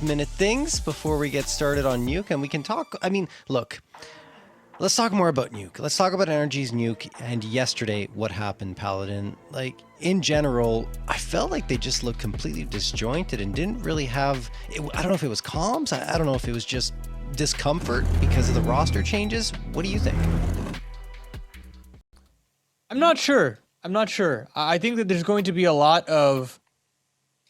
minute things before we get started on Nuke, and we can talk. I mean, look, let's talk more about Nuke. Let's talk about NRG's Nuke and yesterday what happened, Paladin. Like, in general, I felt like they just looked completely disjointed and didn't really have. I don't know if it was comms. I don't know if it was just discomfort because of the roster changes. What do you think? I'm not sure. I think that there's going to be a lot of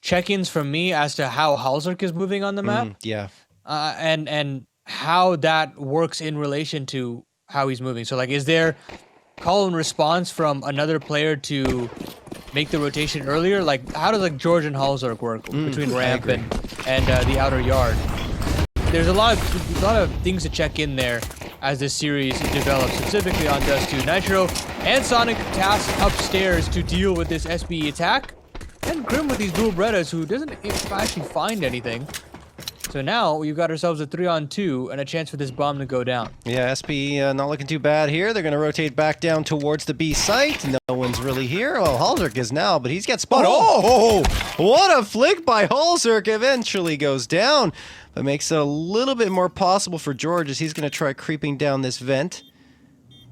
check-ins from me as to how Halzerk is moving on the map. Yeah. And how that works in relation to how he's moving. So, like, is there call and response from another player to make the rotation earlier? Like, how does, like, George and Halzerk work between ramp and the outer yard? There's a lot of things to check in there as this series develops, specifically on Dust 2. Nitro and Sonic tasked upstairs to deal with this SBE attack, and Grim with these dual Brettas who doesn't actually find anything. So now we've got ourselves a 3-on-2 and a chance for this bomb to go down. Yeah, SBE not looking too bad here. They're going to rotate back down towards the B site. No one's really here. Well, Halzerk is now, but he's got spotted. Oh, what a flick by Halzerk. Eventually goes down. But makes it a little bit more possible for George as he's going to try creeping down this vent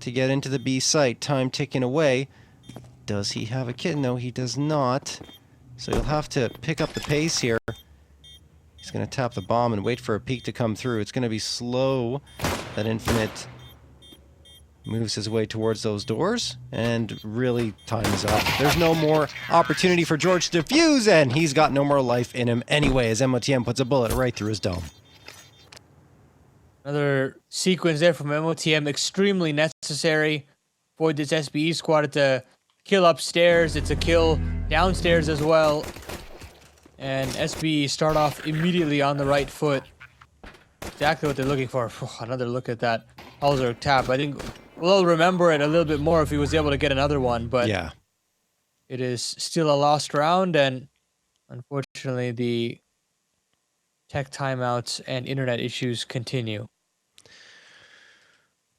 to get into the B site. Time ticking away. Does he have a kit? No, he does not. So he'll have to pick up the pace here. He's going to tap the bomb and wait for a peek to come through. It's going to be slow. That Infinite moves his way towards those doors, and really time is up. There's no more opportunity for George to defuse, and he's got no more life in him anyway, as MOTM puts a bullet right through his dome. Another sequence there from MOTM, extremely necessary for this SBE squad. It's a kill upstairs, it's a kill downstairs as well. And SBE start off immediately on the right foot. Exactly what they're looking for. Another look at that Halzerk tap. I think we'll remember it a little bit more if he was able to get another one, but yeah, it is still a lost round, and unfortunately the tech timeouts and internet issues continue.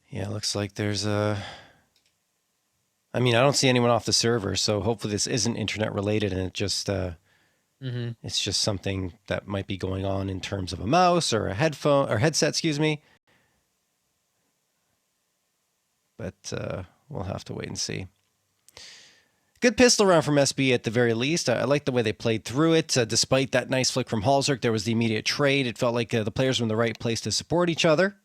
Yeah, looks like there's a... I mean, I don't see anyone off the server, so hopefully this isn't internet related and it just... It's just something that might be going on in terms of a mouse or a headphone or headset, excuse me. But we'll have to wait and see. Good pistol round from SB at the very least. I like the way they played through it. Despite that nice flick from Halzerk, there was the immediate trade. It felt like the players were in the right place to support each other.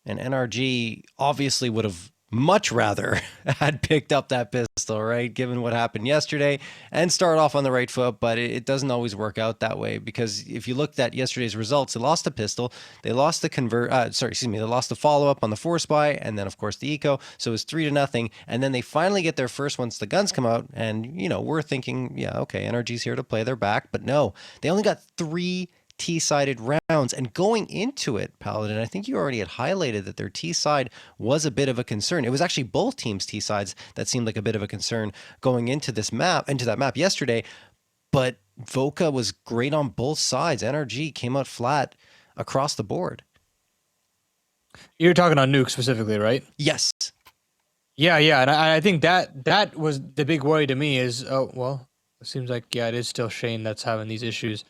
And NRG obviously would have much rather had picked up that pistol, right? Given what happened yesterday, and start off on the right foot, but it doesn't always work out that way, because if you looked at yesterday's results, they lost the pistol, they lost the they lost the follow-up on the force buy, and then of course the eco, so it was 3-0, and then they finally get their first once the guns come out, and you know, we're thinking, yeah, okay, NRG's here to play their back, but no, they only got 3 T-sided rounds, and going into it, Paladin, I think you already had highlighted that their T-side was a bit of a concern. It was actually both teams' T-sides that seemed like a bit of a concern going into that map yesterday, but Voka was great on both sides. NRG came out flat across the board. You're talking on Nuke specifically, right? Yes. Yeah, and I think that was the big worry to me is, oh, well, it seems like, yeah, it is still Shane that's having these issues.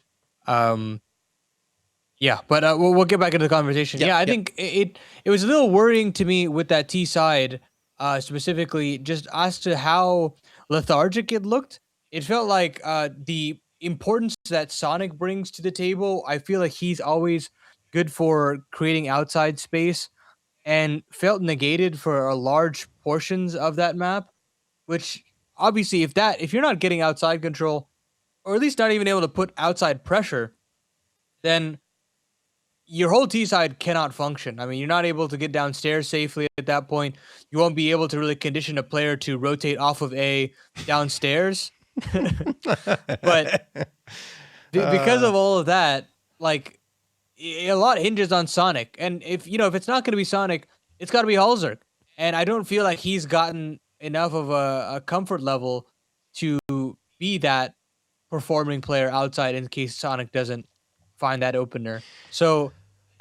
Yeah, but we'll get back into the conversation. Yeah, I think it was a little worrying to me with that T side, specifically just as to how lethargic it looked. It felt like the importance that Sonic brings to the table, I feel like he's always good for creating outside space, and felt negated for a large portions of that map, which obviously if you're not getting outside control, or at least not even able to put outside pressure, then your whole T-side cannot function. I mean, you're not able to get downstairs safely at that point. You won't be able to really condition a player to rotate off of A downstairs. But because of all of that, like, a lot hinges on Sonic. And if it's not going to be Sonic, it's got to be Halzerk. And I don't feel like he's gotten enough of a comfort level to be that performing player outside in case Sonic doesn't find that opener. So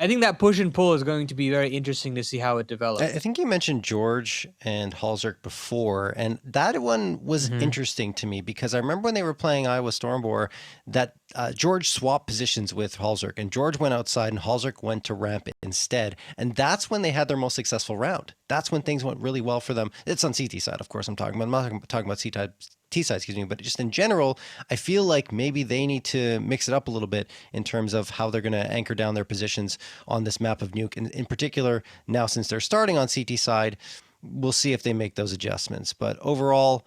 I think that push and pull is going to be very interesting to see how it develops. I think you mentioned George and Halzerk before, and that one was interesting to me because I remember when they were playing Iowa Stormboar that George swapped positions with Halzerk, and George went outside and Halzerk went to ramp instead. And that's when they had their most successful round. That's when things went really well for them. It's on CT side, of course, I'm talking about. I'm not talking about T-side, excuse me, but just in general, I feel like maybe they need to mix it up a little bit in terms of how they're going to anchor down their positions on this map of Nuke. In particular, now since they're starting on CT side, we'll see if they make those adjustments. But overall,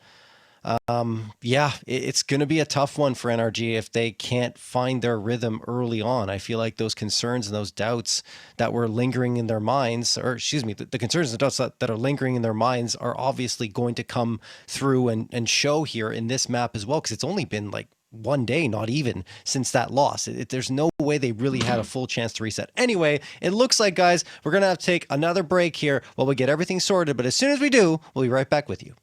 it's going to be a tough one for NRG if they can't find their rhythm early on. I feel like those concerns and those doubts that were lingering in their minds, or excuse me, the concerns and doubts that are lingering in their minds are obviously going to come through and show here in this map as well, because it's only been like one day, not even, since that loss. There's no way they really had a full chance to reset. Anyway, it looks like, guys, we're going to have to take another break here while we get everything sorted. But as soon as we do, we'll be right back with you.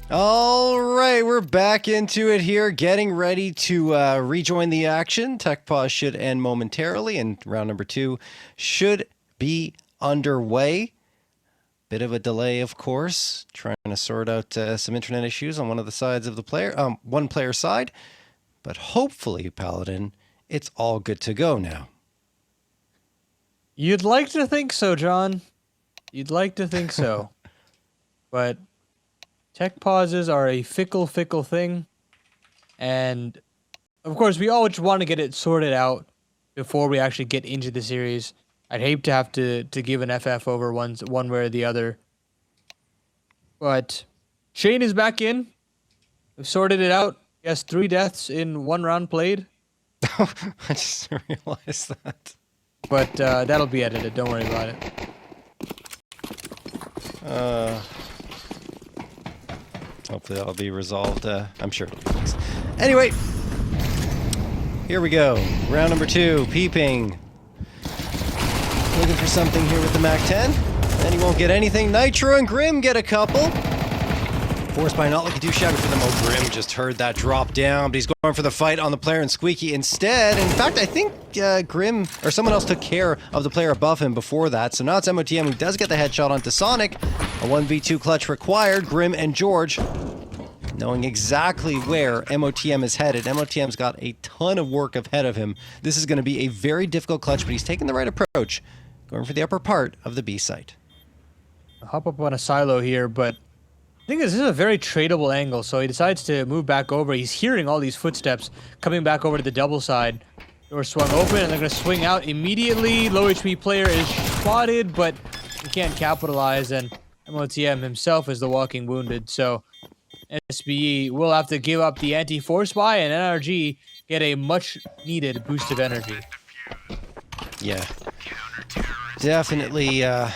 All right, we're back into it here, getting ready to rejoin the action. Tech pause should end momentarily, and round number 2 should be underway. Bit of a delay, of course, trying to sort out some internet issues on one of the sides of the one player side, but hopefully, Paladin, it's all good to go now. You'd like to think so, John. You'd like to think so. But tech pauses are a fickle thing. And, of course, we always want to get it sorted out before we actually get into the series. I'd hate to have to give an FF over one way or the other. But Shane is back in. We've sorted it out. He has 3 deaths in 1 round played. I just realized that. But that'll be edited. Don't worry about it. Hopefully that'll be resolved. I'm sure it'll be fixed. Anyway, here we go. Round number 2, peeping. Looking for something here with the MAC-10. And he won't get anything. Nitro and Grim get a couple. Forced by not looking too shabby for them. Oh, Grim just heard that drop down, but he's going for the fight on the player and Squeaky instead. In fact, I think Grim or someone else took care of the player above him before that. So now it's MOTM who does get the headshot onto Sonic. A 1v2 clutch required. Grim and George knowing exactly where MOTM is headed. MOTM's got a ton of work ahead of him. This is going to be a very difficult clutch, but he's taking the right approach. Going for the upper part of the B site. I'll hop up on a silo here, but I think this is a very tradable angle, so he decides to move back over. He's hearing all these footsteps coming back over to the double side. Door swung open, and they're going to swing out immediately. Low HP player is spotted, but he can't capitalize, and MOTM himself is the walking wounded, so SBE will have to give up the anti-force buy, and NRG get a much-needed boost of energy. Yeah. Definitely going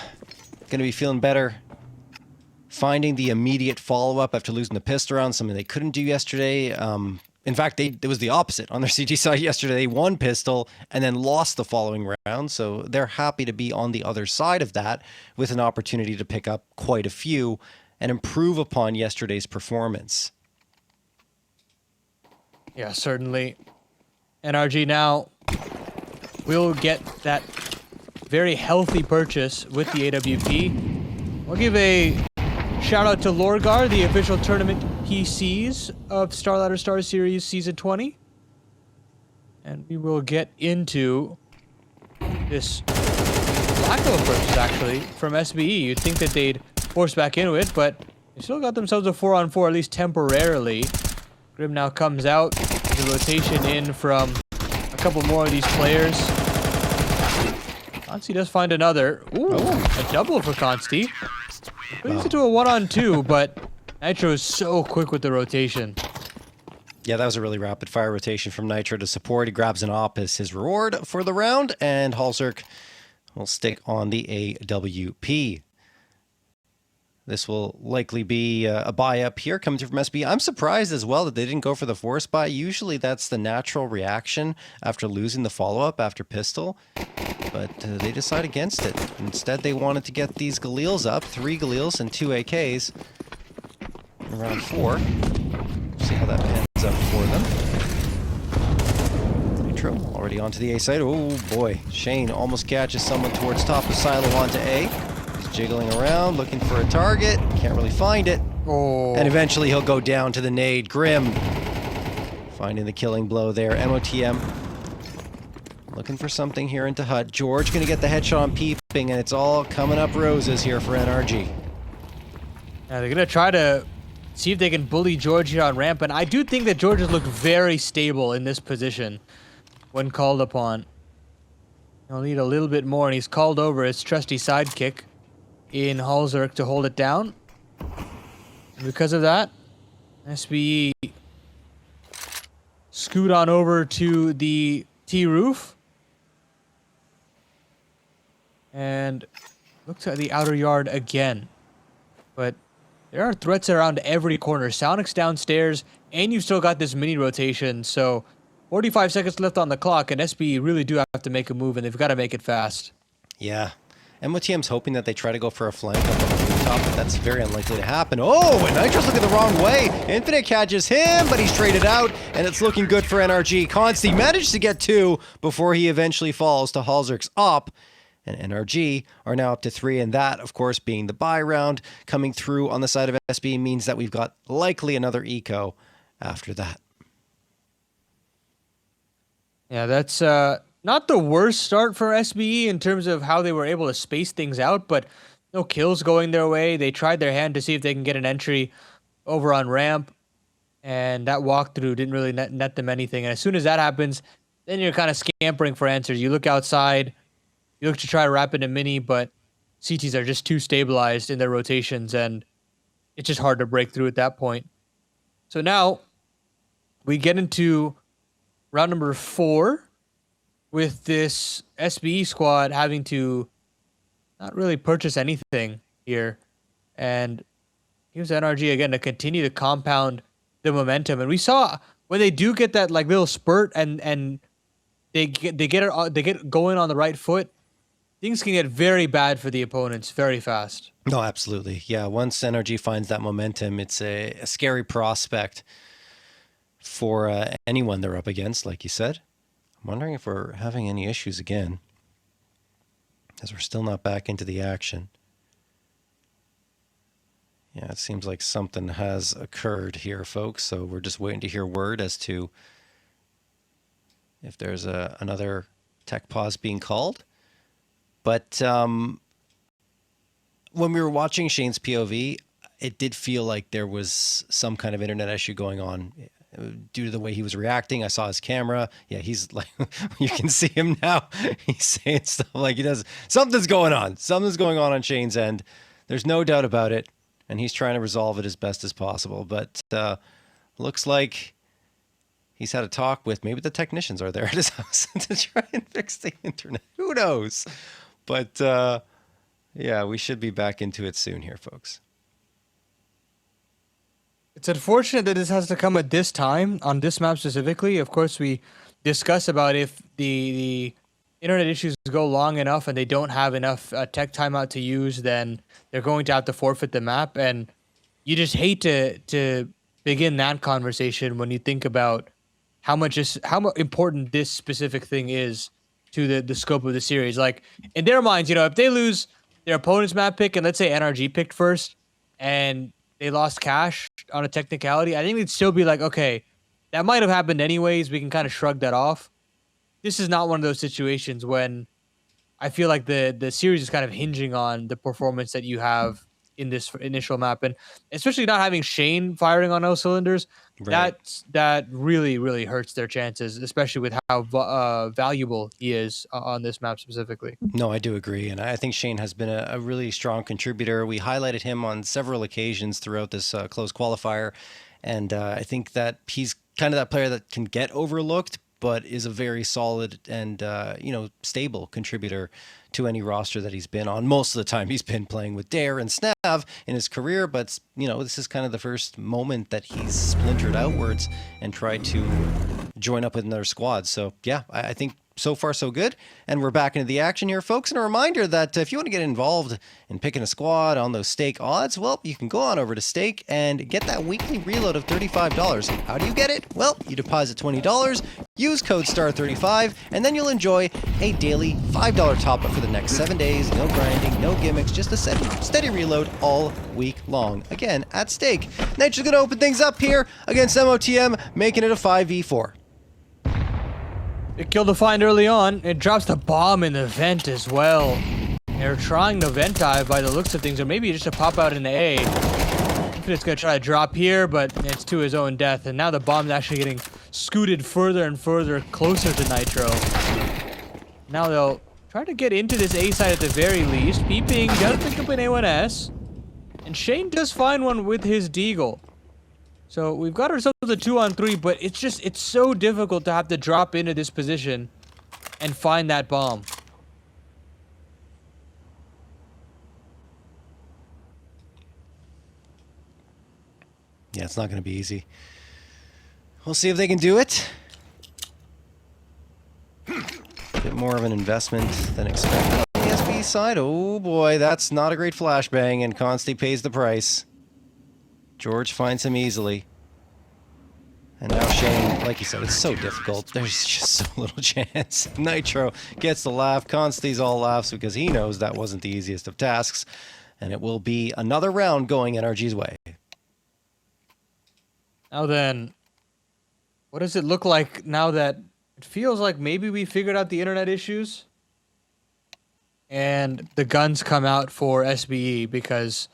to be feeling better. Finding the immediate follow-up after losing the pistol round, something they couldn't do yesterday. In fact, it was the opposite. On their CG side yesterday, they won pistol and then lost the following round. So they're happy to be on the other side of that with an opportunity to pick up quite a few and improve upon yesterday's performance. Yeah, certainly. NRG now will get that very healthy purchase with the AWP. I'll give a shout out to Lorgar, the official tournament PCs of StarLadder StarSeries Season 20. And we will get into this lack of approaches, actually, from SBE. You'd think that they'd force back into it, but they still got themselves a 4-on-4, at least temporarily. Grim now comes out. The rotation in from a couple more of these players. Consti does find another. Ooh, a double for Consti. Brings it to a 1-on-2, but Nitro is so quick with the rotation. Yeah, that was a really rapid fire rotation from Nitro to support. He grabs an op as his reward for the round, and Halzerk will stick on the AWP. This will likely be a buy up here coming through from SB. I'm surprised as well that they didn't go for the force buy. Usually that's the natural reaction after losing the follow-up after pistol. But they decide against it. Instead, they wanted to get these Galils up. 3 Galils and 2 AKs in round 4. See how that pans up for them. Nitro already onto the A side. Oh boy, Shane almost catches someone towards top of silo onto A. He's jiggling around, looking for a target. Can't really find it. Oh. And eventually he'll go down to the nade. Grim finding the killing blow there. MOTM looking for something here into Hut. George going to get the headshot on peeping, and it's all coming up roses here for NRG. Yeah, they're going to try to see if they can bully George here on ramp, and I do think that George has looked very stable in this position when called upon. He'll need a little bit more, and he's called over his trusty sidekick in Halzerk to hold it down. And because of that, SBE scoot on over to the T roof. And looks at the outer yard again. But there are threats around every corner. Sonic's downstairs, and you've still got this mini rotation. So 45 seconds left on the clock, and SB really do have to make a move, and they've got to make it fast. Yeah. MOTM's hoping that they try to go for a flank up on the rooftop top, but that's very unlikely to happen. Oh, and Nitro's looking the wrong way. Infinite catches him, but he's traded out, and it's looking good for NRG. Consti managed to get 2 before he eventually falls to Halzerk's op, and NRG are now up to 3, and that, of course, being the buy round coming through on the side of SB means that we've got likely another eco after that. Yeah, that's not the worst start for SBE in terms of how they were able to space things out, but no kills going their way. They tried their hand to see if they can get an entry over on ramp, and that walkthrough didn't really net them anything. And as soon as that happens, then you're kind of scampering for answers. You look outside, you look to try rapid and mini, but CTs are just too stabilized in their rotations, and it's just hard to break through at that point. So now we get into round number 4 with this SBE squad having to not really purchase anything here, and gives NRG again to continue to compound the momentum. And we saw when they do get that like little spurt and they get going on the right foot, things can get very bad for the opponents very fast. No, absolutely. Yeah, once NRG finds that momentum, it's a scary prospect for anyone they're up against, like you said. I'm wondering if we're having any issues again, as we're still not back into the action. Yeah, it seems like something has occurred here, folks, so we're just waiting to hear word as to if there's another tech pause being called. But when we were watching Shane's POV, it did feel like there was some kind of internet issue going on due to the way he was reacting. I saw his camera. Yeah, he's like, you can see him now. He's saying stuff like he does. Something's going on. Something's going on Shane's end. There's no doubt about it. And he's trying to resolve it as best as possible. But looks like he's had a talk with, maybe the technicians are there at his house to try and fix the internet. Who knows? But yeah, we should be back into it soon here, folks. It's unfortunate that this has to come at this time on this map specifically. Of course, we discuss about if the internet issues go long enough and they don't have enough tech timeout to use, then they're going to have to forfeit the map. And you just hate to begin that conversation when you think about how important this specific thing is to the scope of the series. Like in their minds, you know, if they lose their opponent's map pick and let's say NRG picked first and they lost cash on a technicality, I think they'd still be like, okay, that might have happened anyways. We can kind of shrug that off. This is not one of those situations when I feel like the series is kind of hinging on the performance that you have in this initial map. And especially not having Shane firing on all cylinders, right, that really, really hurts their chances, especially with how valuable he is on this map specifically. No, I do agree. And I think Shane has been a really strong contributor. We highlighted him on several occasions throughout this closed qualifier. And I think that he's kind of that player that can get overlooked, but is a very solid and, stable contributor to any roster that he's been on. Most of the time he's been playing with Dare and Snav in his career, but, this is kind of the first moment that he's splintered outwards and tried to join up with another squad. So, yeah, I think so far so good. And we're back into the action here, folks. And a reminder that if you want to get involved in picking a squad on those stake odds, well, you can go on over to Stake and get that weekly reload of $35. How do you get it? Well, you deposit $20, use code STAR35, and then you'll enjoy a daily $5 top up for the next 7 days. No grinding, no gimmicks, just a steady reload all week long. Again, at Stake. Nature's going to open things up here against MOTM, making it a 5v4. It killed the find early on. It drops the bomb in the vent as well. They're trying the vent dive by the looks of things, or maybe just to pop out in the A. Infinite's gonna try to drop here, but it's to his own death. And now the bomb's actually getting scooted further and further closer to Nitro. Now they'll try to get into this A side at the very least. Peeping does pick up an A1S. And Shane does find one with his Deagle. So we've got ourselves a 2-on-3, but it's so difficult to have to drop into this position and find that bomb. Yeah, it's not going to be easy. We'll see if they can do it. A bit more of an investment than expected on the SB SB side. Oh boy, that's not a great flashbang, and Consti pays the price. George finds him easily. And now Shane, like you said, it's so difficult. There's just so little chance. Nitro gets the laugh. Consti's all laughs because he knows that wasn't the easiest of tasks. And it will be another round going NRG's way. Now then, what does it look like now that it feels like maybe we figured out the internet issues? And the guns come out for SBE, because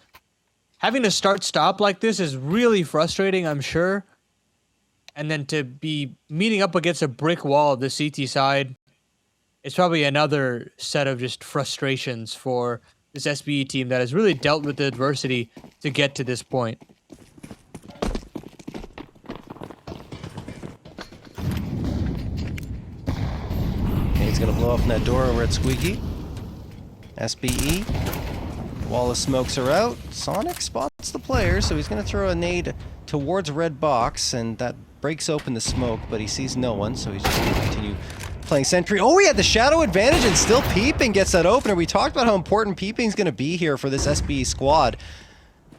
having to start-stop like this is really frustrating, I'm sure. And then to be meeting up against a brick wall of the CT side, it's probably another set of just frustrations for this SBE team that has really dealt with the adversity to get to this point. He's going to blow up in that door over at Squeaky. SBE. Wall of smokes are out. Sonic spots the player, so he's going to throw a nade towards red box, and that breaks open the smoke, but he sees no one, so he's just going to continue playing sentry. Oh, he had the shadow advantage, and still Peeping gets that opener. We talked about how important Peeping's going to be here for this SBE squad.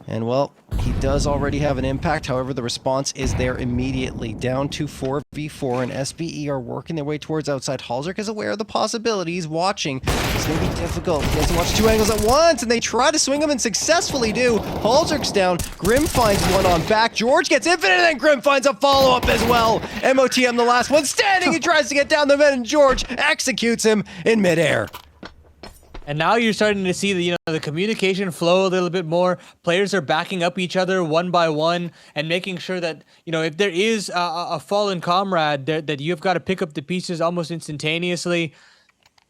And, well, he does already have an impact. However, the response is there immediately. Down to 4v4, and SBE are working their way towards outside. Halzerk is aware of the possibilities, watching. It's going to be difficult. He has to watch two angles at once, and they try to swing him and successfully do. Halzerk's down. Grim finds one on back. George gets infinite, and then Grim finds a follow-up as well. MOTM, the last one, standing. He tries to get down the mid, and George executes him in midair. And now you're starting to see the communication flow a little bit more. Players are backing up each other one by one and making sure that, if there is a fallen comrade, that you've got to pick up the pieces almost instantaneously.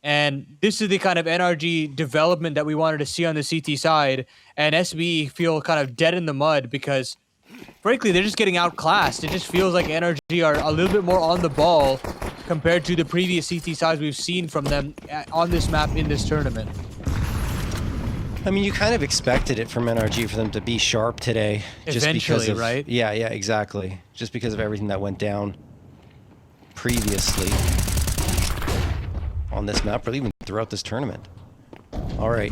And this is the kind of NRG development that we wanted to see on the CT side. And SB feel kind of dead in the mud because, frankly, they're just getting outclassed. It just feels like NRG are a little bit more on the ball compared to the previous CT sides we've seen from them on this map in this tournament. I mean, you kind of expected it from NRG for them to be sharp today. Eventually, right? Yeah, exactly. Just because of everything that went down previously on this map, or even throughout this tournament. All right.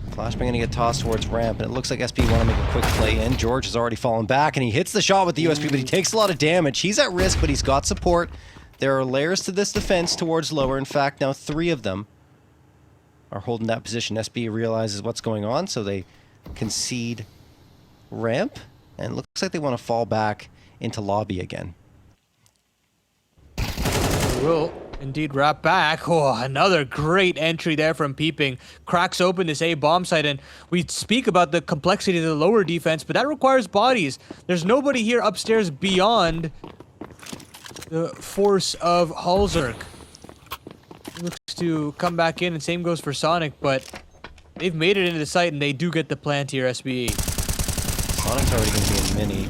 Flashbang going to get tossed towards ramp, and it looks like SP want to make a quick play in. George has already fallen back, and he hits the shot with the USP, but he takes a lot of damage. He's at risk, but he's got support. There are layers to this defense towards lower. In fact, now 3 of them are holding that position. SB realizes what's going on, so they concede ramp, and it looks like they want to fall back into lobby again. They will indeed wrap back. Oh, another great entry there from Peeping. Cracks open this A bomb site, and we speak about the complexity of the lower defense, but that requires bodies. There's nobody here upstairs beyond the force of Halzerk. He looks to come back in, and same goes for Sonic, but they've made it into the site, and they do get the plant here, SBE. Sonic's already going to be in mini.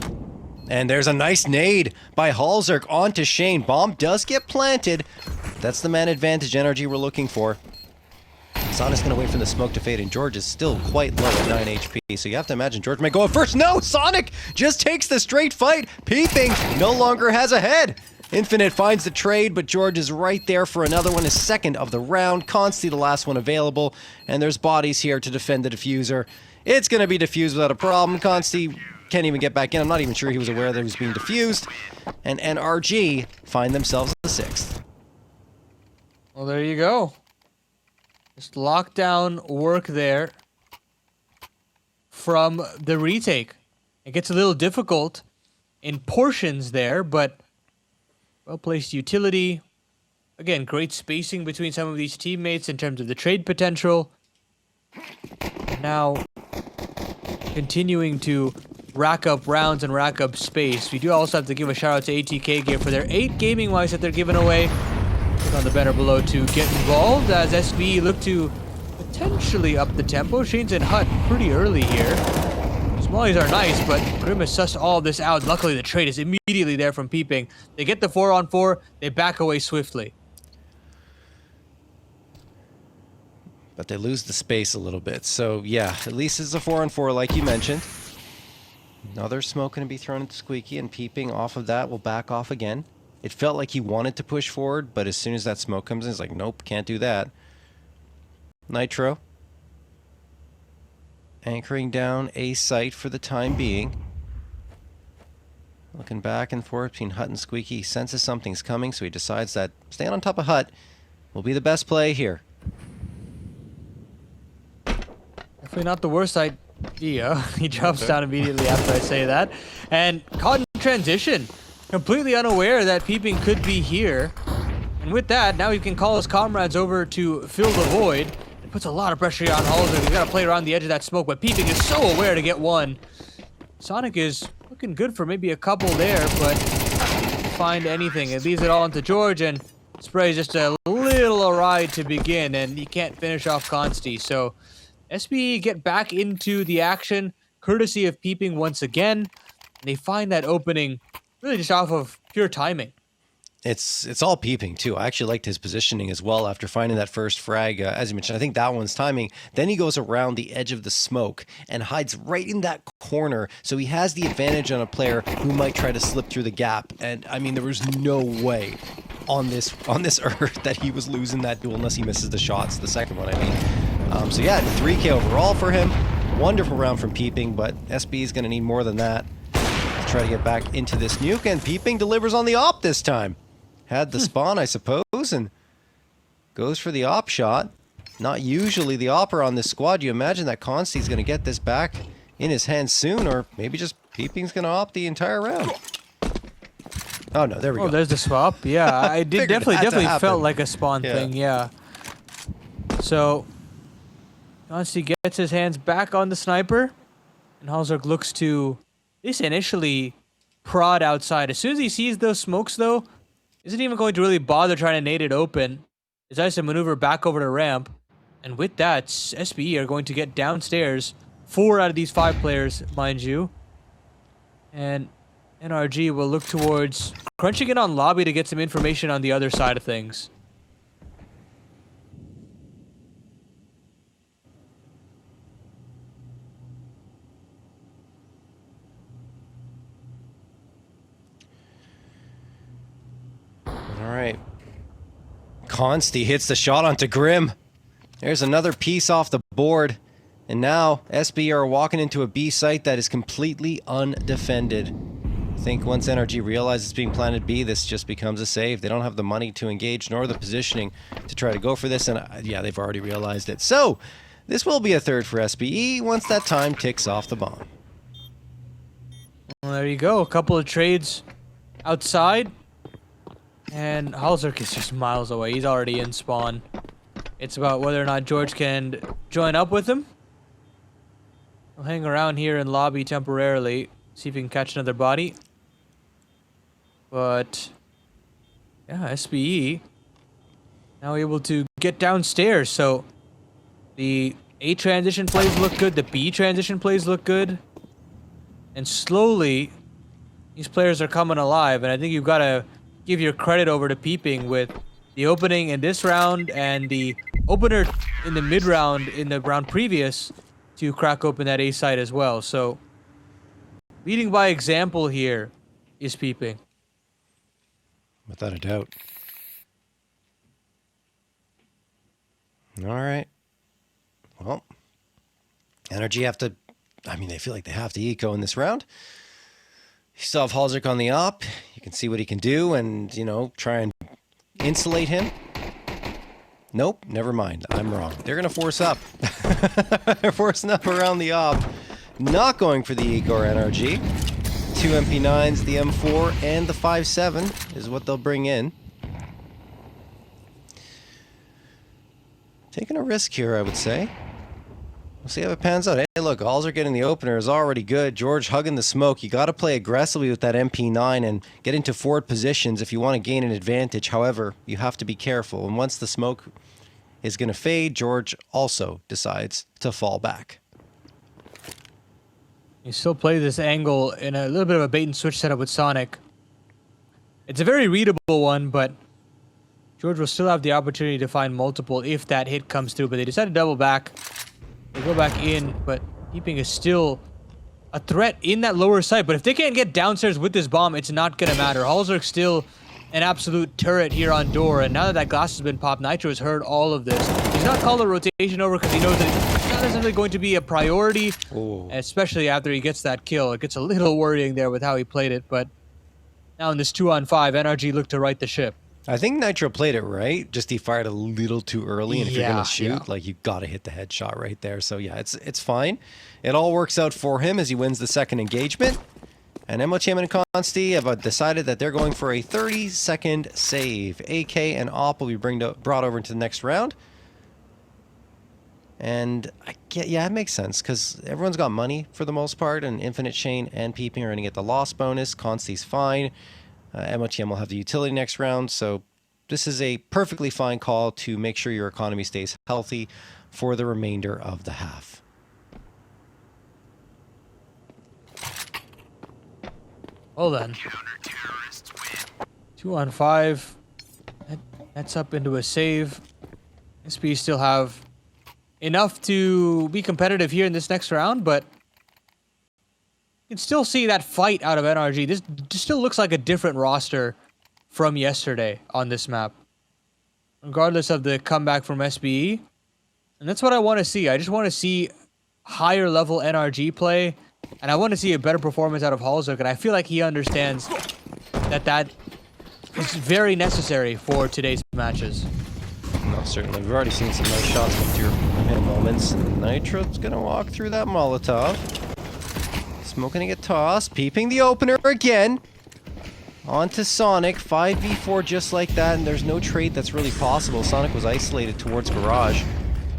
And there's a nice nade by Halzerk onto Shane. Bomb does get planted. That's the man advantage NRG we're looking for. Sonic's going to wait for the smoke to fade, and George is still quite low at 9 HP, so you have to imagine George may go out first. No! Sonic just takes the straight fight. Peeping no longer has a head. Infinite finds the trade, but George is right there for another one, his second of the round. Consti, the last one available, and there's bodies here to defend the diffuser. It's going to be diffused without a problem. Consti can't even get back in. I'm not even sure he was aware that he was being diffused. And NRG find themselves the 6th. Well, there you go. Just lockdown work there from the retake. It gets a little difficult in portions there, but well-placed utility. Again, great spacing between some of these teammates in terms of the trade potential. Now, continuing to rack up rounds and rack up space. We do also have to give a shout out to ATK Gear for their 8 gaming mice that they're giving away. Click on the banner below to get involved as SB look to potentially up the tempo. Shane's in Hut pretty early here. Smallies are nice, but Grim has sussed all of this out. Luckily, the trade is immediately there from Peeping. They get the 4-on-4. They back away swiftly. But they lose the space a little bit. So, yeah, at least it's a 4-on-4 like you mentioned. Another smoke going to be thrown into Squeaky, and Peeping off of that will back off again. It felt like he wanted to push forward, but as soon as that smoke comes in, he's like, nope, can't do that. Nitro. Anchoring down a site for the time being. Looking back and forth between Hut and Squeaky. He senses something's coming, so he decides that staying on top of Hut will be the best play here. Definitely not the worst idea. He jumps down immediately after I say that. And caught in transition. Completely unaware that Peeping could be here. And with that, now he can call his comrades over to fill the void. It puts a lot of pressure on Halzer. He's got to play around the edge of that smoke, but Peeping is so aware to get one. Sonic is looking good for maybe a couple there, but can't find anything. It leaves it all into George, and Spray's just a little awry to begin, and he can't finish off Consti. So SBE get back into the action, courtesy of Peeping once again. And they find that opening really just off of pure timing. It's all Peeping too. I actually liked his positioning as well after finding that first frag. As you mentioned, I think that one's timing. Then he goes around the edge of the smoke and hides right in that corner. So he has the advantage on a player who might try to slip through the gap. And I mean, there was no way on this earth that he was losing that duel unless he misses the shots. The second one, I mean. So yeah, 3K overall for him. Wonderful round from Peeping, but SB is going to need more than that to try to get back into this nuke. And Peeping delivers on the op this time. Had the spawn, I suppose, and goes for the op shot. Not usually the opper on this squad. You imagine that Consti's going to get this back in his hands soon, or maybe just Peeping's going to op the entire round. Oh, no, there we go. Oh, there's the swap. Yeah, I did definitely felt like a spawn thing, yeah. So, Consti gets his hands back on the sniper, and Halzerk looks to, at least initially, prod outside. As soon as he sees those smokes, though, isn't even going to really bother trying to nade it open. Decides to maneuver back over to ramp. And with that, SBE are going to get downstairs. 4 out of these 5 players, mind you. And NRG will look towards crunching it on lobby to get some information on the other side of things. All right. Consti hits the shot onto Grim. There's another piece off the board. And now SB are walking into a B site that is completely undefended. I think once NRG realizes it's being planted B, this just becomes a save. They don't have the money to engage nor the positioning to try to go for this. And yeah, they've already realized it. So this will be a third for SBE once that time ticks off the bomb. Well, there you go. A couple of trades outside. And Halzerk is just miles away. He's already in spawn. It's about whether or not George can join up with him. He'll hang around here in lobby temporarily. See if he can catch another body. But yeah, SBE now able to get downstairs. So the A transition plays look good. The B transition plays look good. And slowly, these players are coming alive. And I think you've got to give your credit over to Peeping with the opening in this round and the opener in the mid round in the round previous to crack open that A side as well. So leading by example here is Peeping. Without a doubt. All right. Well, NRG have to, I mean, they feel like they have to eco in this round. You still have Halzerk on the op. You can see what he can do and, you know, try and insulate him. Nope, never mind. I'm wrong. They're going to force up. They're forcing up around the op. Not going for the eco or NRG. 2 MP9s, the M4, and the 5.7 is what they'll bring in. Taking a risk here, I would say. We'll see how it pans out. Hey, look, Halzerk getting the opener is already good. George hugging the smoke. You got to play aggressively with that MP9 and get into forward positions if you want to gain an advantage. However, you have to be careful. And once the smoke is going to fade, George also decides to fall back. You still play this angle in a little bit of a bait and switch setup with Sonic. It's a very readable one, but George will still have the opportunity to find multiple if that hit comes through. But they decide to double back. They go back in, but Peeping is still a threat in that lower side. But if they can't get downstairs with this bomb, it's not going to matter. Halzerk still an absolute turret here on door. And now that that glass has been popped, Nitro has heard all of this. He's not called a rotation over because he knows that it's not necessarily going to be a priority, especially after he gets that kill. It gets a little worrying there with how he played it, but now in this 2-on-5, NRG look to right the ship. I think Nitro played it right, just he fired a little too early, and if you're going to shoot, like, you got to hit the headshot right there. So yeah, it's fine. It all works out for him as he wins the second engagement. And MOTM and Consti have decided that they're going for a 30-second save. AK and Op will be brought over into the next round. And yeah, it makes sense because everyone's got money for the most part, and Infinite Shane and Peeping are going to get the loss bonus. Consti's fine. MOTM will have the utility next round, so this is a perfectly fine call to make sure your economy stays healthy for the remainder of the half. Well then, 2-on-5. That's up into a save. SB still have enough to be competitive here in this next round, but you can still see that fight out of NRG. This just still looks like a different roster from yesterday on this map, regardless of the comeback from SBE. And that's what I want to see. I just want to see higher level NRG play, and I want to see a better performance out of Halzuk, and I feel like he understands that that is very necessary for today's matches. No, certainly. We've already seen some nice shots come through in moments. Nitro's going to walk through that Molotov. Smoking to get tossed. Peeping the opener again. Onto Sonic. 5v4 just like that, and there's no trade that's really possible. Sonic was isolated towards Garage.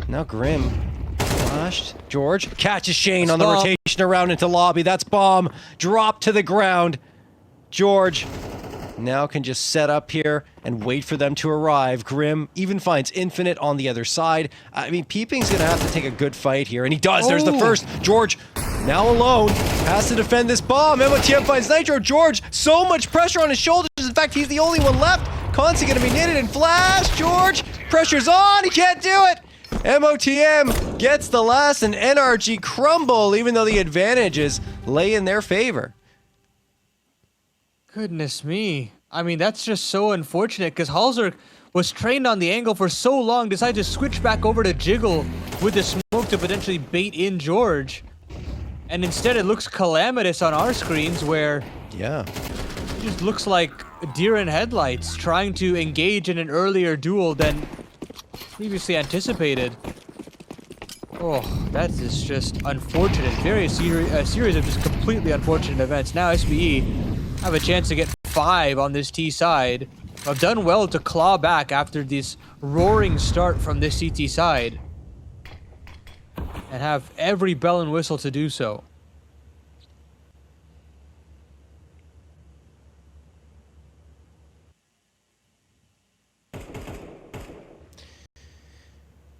Now Grim. Flashed. George catches Shane on the rotation around into lobby. That's bomb. Drop to the ground. George now can just set up here and wait for them to arrive. Grim even finds Infinite on the other side. I mean, Peeping's going to have to take a good fight here, and he does. There's the first. George, now alone, has to defend this bomb. MOTM finds Nitro. George, so much pressure on his shoulders. In fact, he's the only one left. Consi going to be knitted and flash. George, pressure's on. He can't do it. MOTM gets the last, and NRG crumble, even though the advantages lay in their favor. Goodness me. I mean, that's just so unfortunate because Halzuk was trained on the angle for so long, decided to switch back over to Jiggle with the smoke to potentially bait in George. And instead it looks calamitous on our screens where it just looks like deer in headlights trying to engage in an earlier duel than previously anticipated. Oh, that is just unfortunate. A series of just completely unfortunate events. Now SBE have a chance to get 5 on this T side. I've done well to claw back after this roaring start from this CT side, and have every bell and whistle to do so.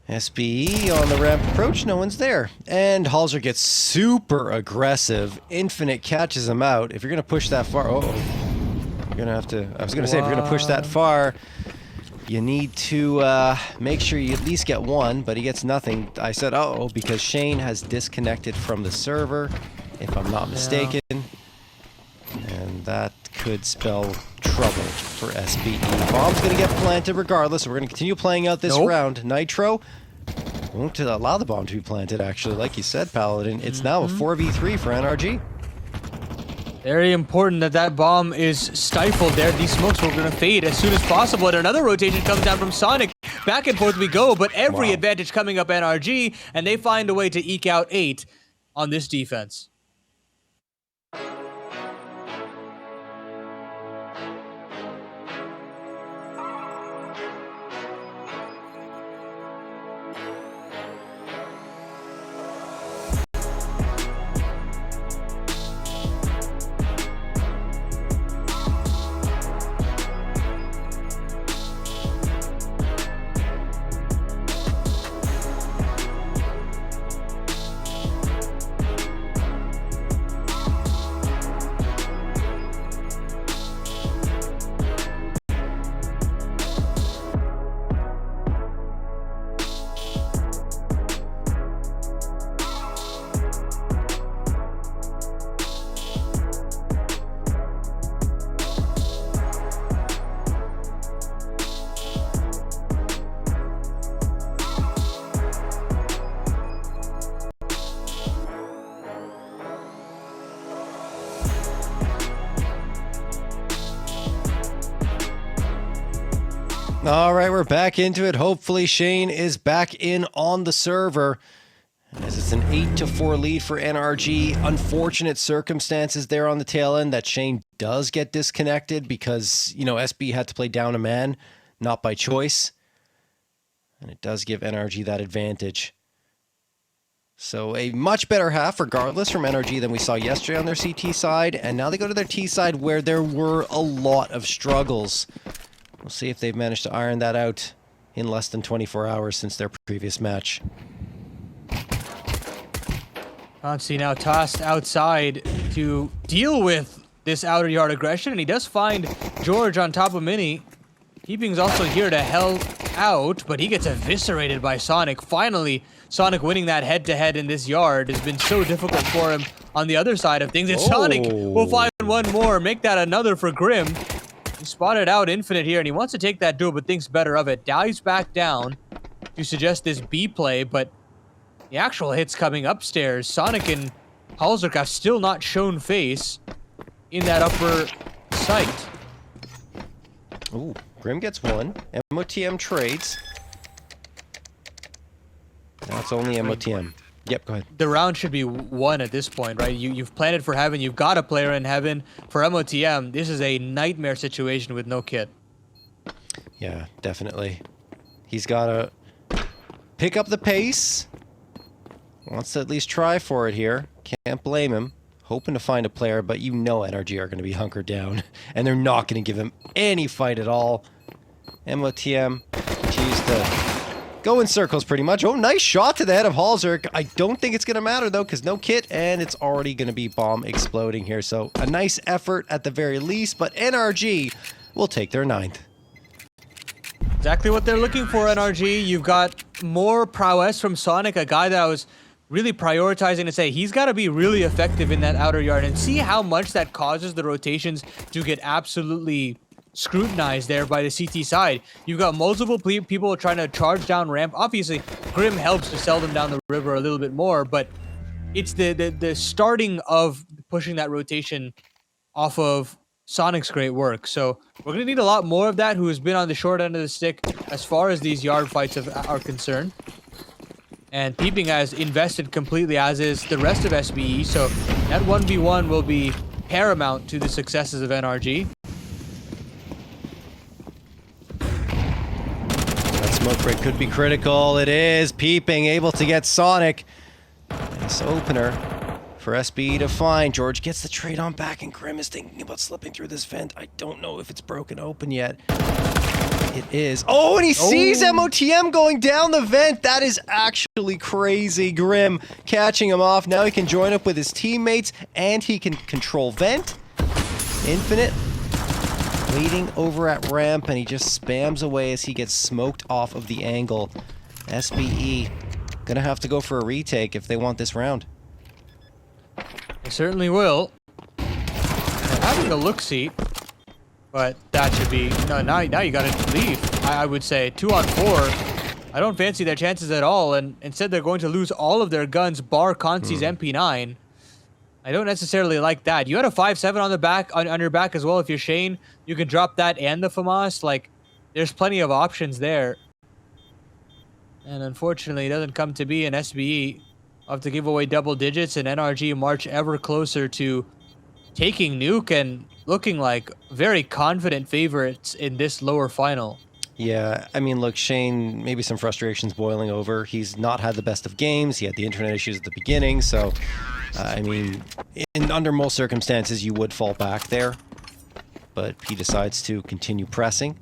SBE on the ramp approach, no one's there. And Halzuk gets super aggressive. Infinite catches him out. If you're going to push that far, you're going to have to, I was going to say, if you're going to push that far, you need to make sure you at least get one, but he gets nothing. I said, because Shane has disconnected from the server, if I'm not mistaken. And that could spell trouble for SBE. Bomb's going to get planted regardless, so we're going to continue playing out this round. Nitro won't allow the bomb to be planted, actually. Like you said, Paladin, it's now a 4v3 for NRG. Very important that that bomb is stifled there. These smokes were going to fade as soon as possible, and another rotation comes down from Sonic. Back and forth we go, but every advantage coming up NRG, and they find a way to eke out 8 on this defense. All right, we're back into it. Hopefully Shane is back in on the server. As it's an 8-4 lead for NRG. Unfortunate circumstances there on the tail end that Shane does get disconnected because, you know, SB had to play down a man, not by choice. And it does give NRG that advantage. So a much better half regardless from NRG than we saw yesterday on their CT side. And now they go to their T side where there were a lot of struggles. We'll see if they've managed to iron that out in less than 24 hours since their previous match. Hansi now tossed outside to deal with this outer yard aggression, and he does find George on top of Mini. Keeping's also here to help out, but he gets eviscerated by Sonic. Finally, Sonic winning that head-to-head in this yard has been so difficult for him on the other side of things. And Sonic will find one more, make that another for Grim. He spotted out Infinite here, and he wants to take that duel, but thinks better of it. Dives back down to suggest this B play, but the actual hits coming upstairs. Sonic and Halzerk have still not shown face in that upper site. Ooh, Grim gets one. MOTM trades. That's only MOTM. Yep, go ahead. The round should be won at this point, right? You've planted for heaven. You've got a player in heaven. For MOTM, this is a nightmare situation with no kit. Yeah, definitely. He's got to pick up the pace. Wants to at least try for it here. Can't blame him. Hoping to find a player, but you know NRG are going to be hunkered down. And they're not going to give him any fight at all. MOTM continues to go in circles pretty much. Oh, nice shot to the head of Halzerk. I don't think it's going to matter, though, because no kit, and it's already going to be bomb exploding here. So a nice effort at the very least, but NRG will take their 9th. Exactly what they're looking for, NRG. You've got more prowess from Sonic, a guy that I was really prioritizing to say he's got to be really effective in that outer yard, and see how much that causes the rotations to get absolutely scrutinized there by the CT side. You've got multiple people trying to charge down ramp. Obviously, Grim helps to sell them down the river a little bit more, but it's the starting of pushing that rotation off of Sonic's great work. So we're going to need a lot more of that, who has been on the short end of the stick as far as these yard fights are concerned. And Peeping has invested completely, as is the rest of SBE, so that 1v1 will be paramount to the successes of NRG. That smoke break could be critical. It is. Peeping able to get Sonic. Nice opener for SBE to find. George gets the trade on back, and Grim is thinking about slipping through this vent. I don't know if it's broken open yet. It is. Oh, and he sees MOTM going down the vent. That is actually crazy. Grim catching him off. Now he can join up with his teammates, and he can control vent. Infinite waiting over at ramp, and he just spams away as he gets smoked off of the angle. SBE gonna have to go for a retake if they want this round. They certainly will. They're having a look-see. But that should be... No, now you gotta leave, I would say. 2 on 4. I don't fancy their chances at all, and instead they're going to lose all of their guns, bar Consi's MP9. I don't necessarily like that. You had a 5-7 on the back, on your back as well. If you're Shane, you can drop that and the FAMAS. Like, there's plenty of options there. And unfortunately, it doesn't come to be an SBE. I'll have to give away double digits, and NRG march ever closer to taking Nuke and looking like very confident favorites in this lower final. Yeah, I mean, look, Shane, maybe some frustrations boiling over. He's not had the best of games. He had the internet issues at the beginning, so, I mean, under most circumstances, you would fall back there. But he decides to continue pressing.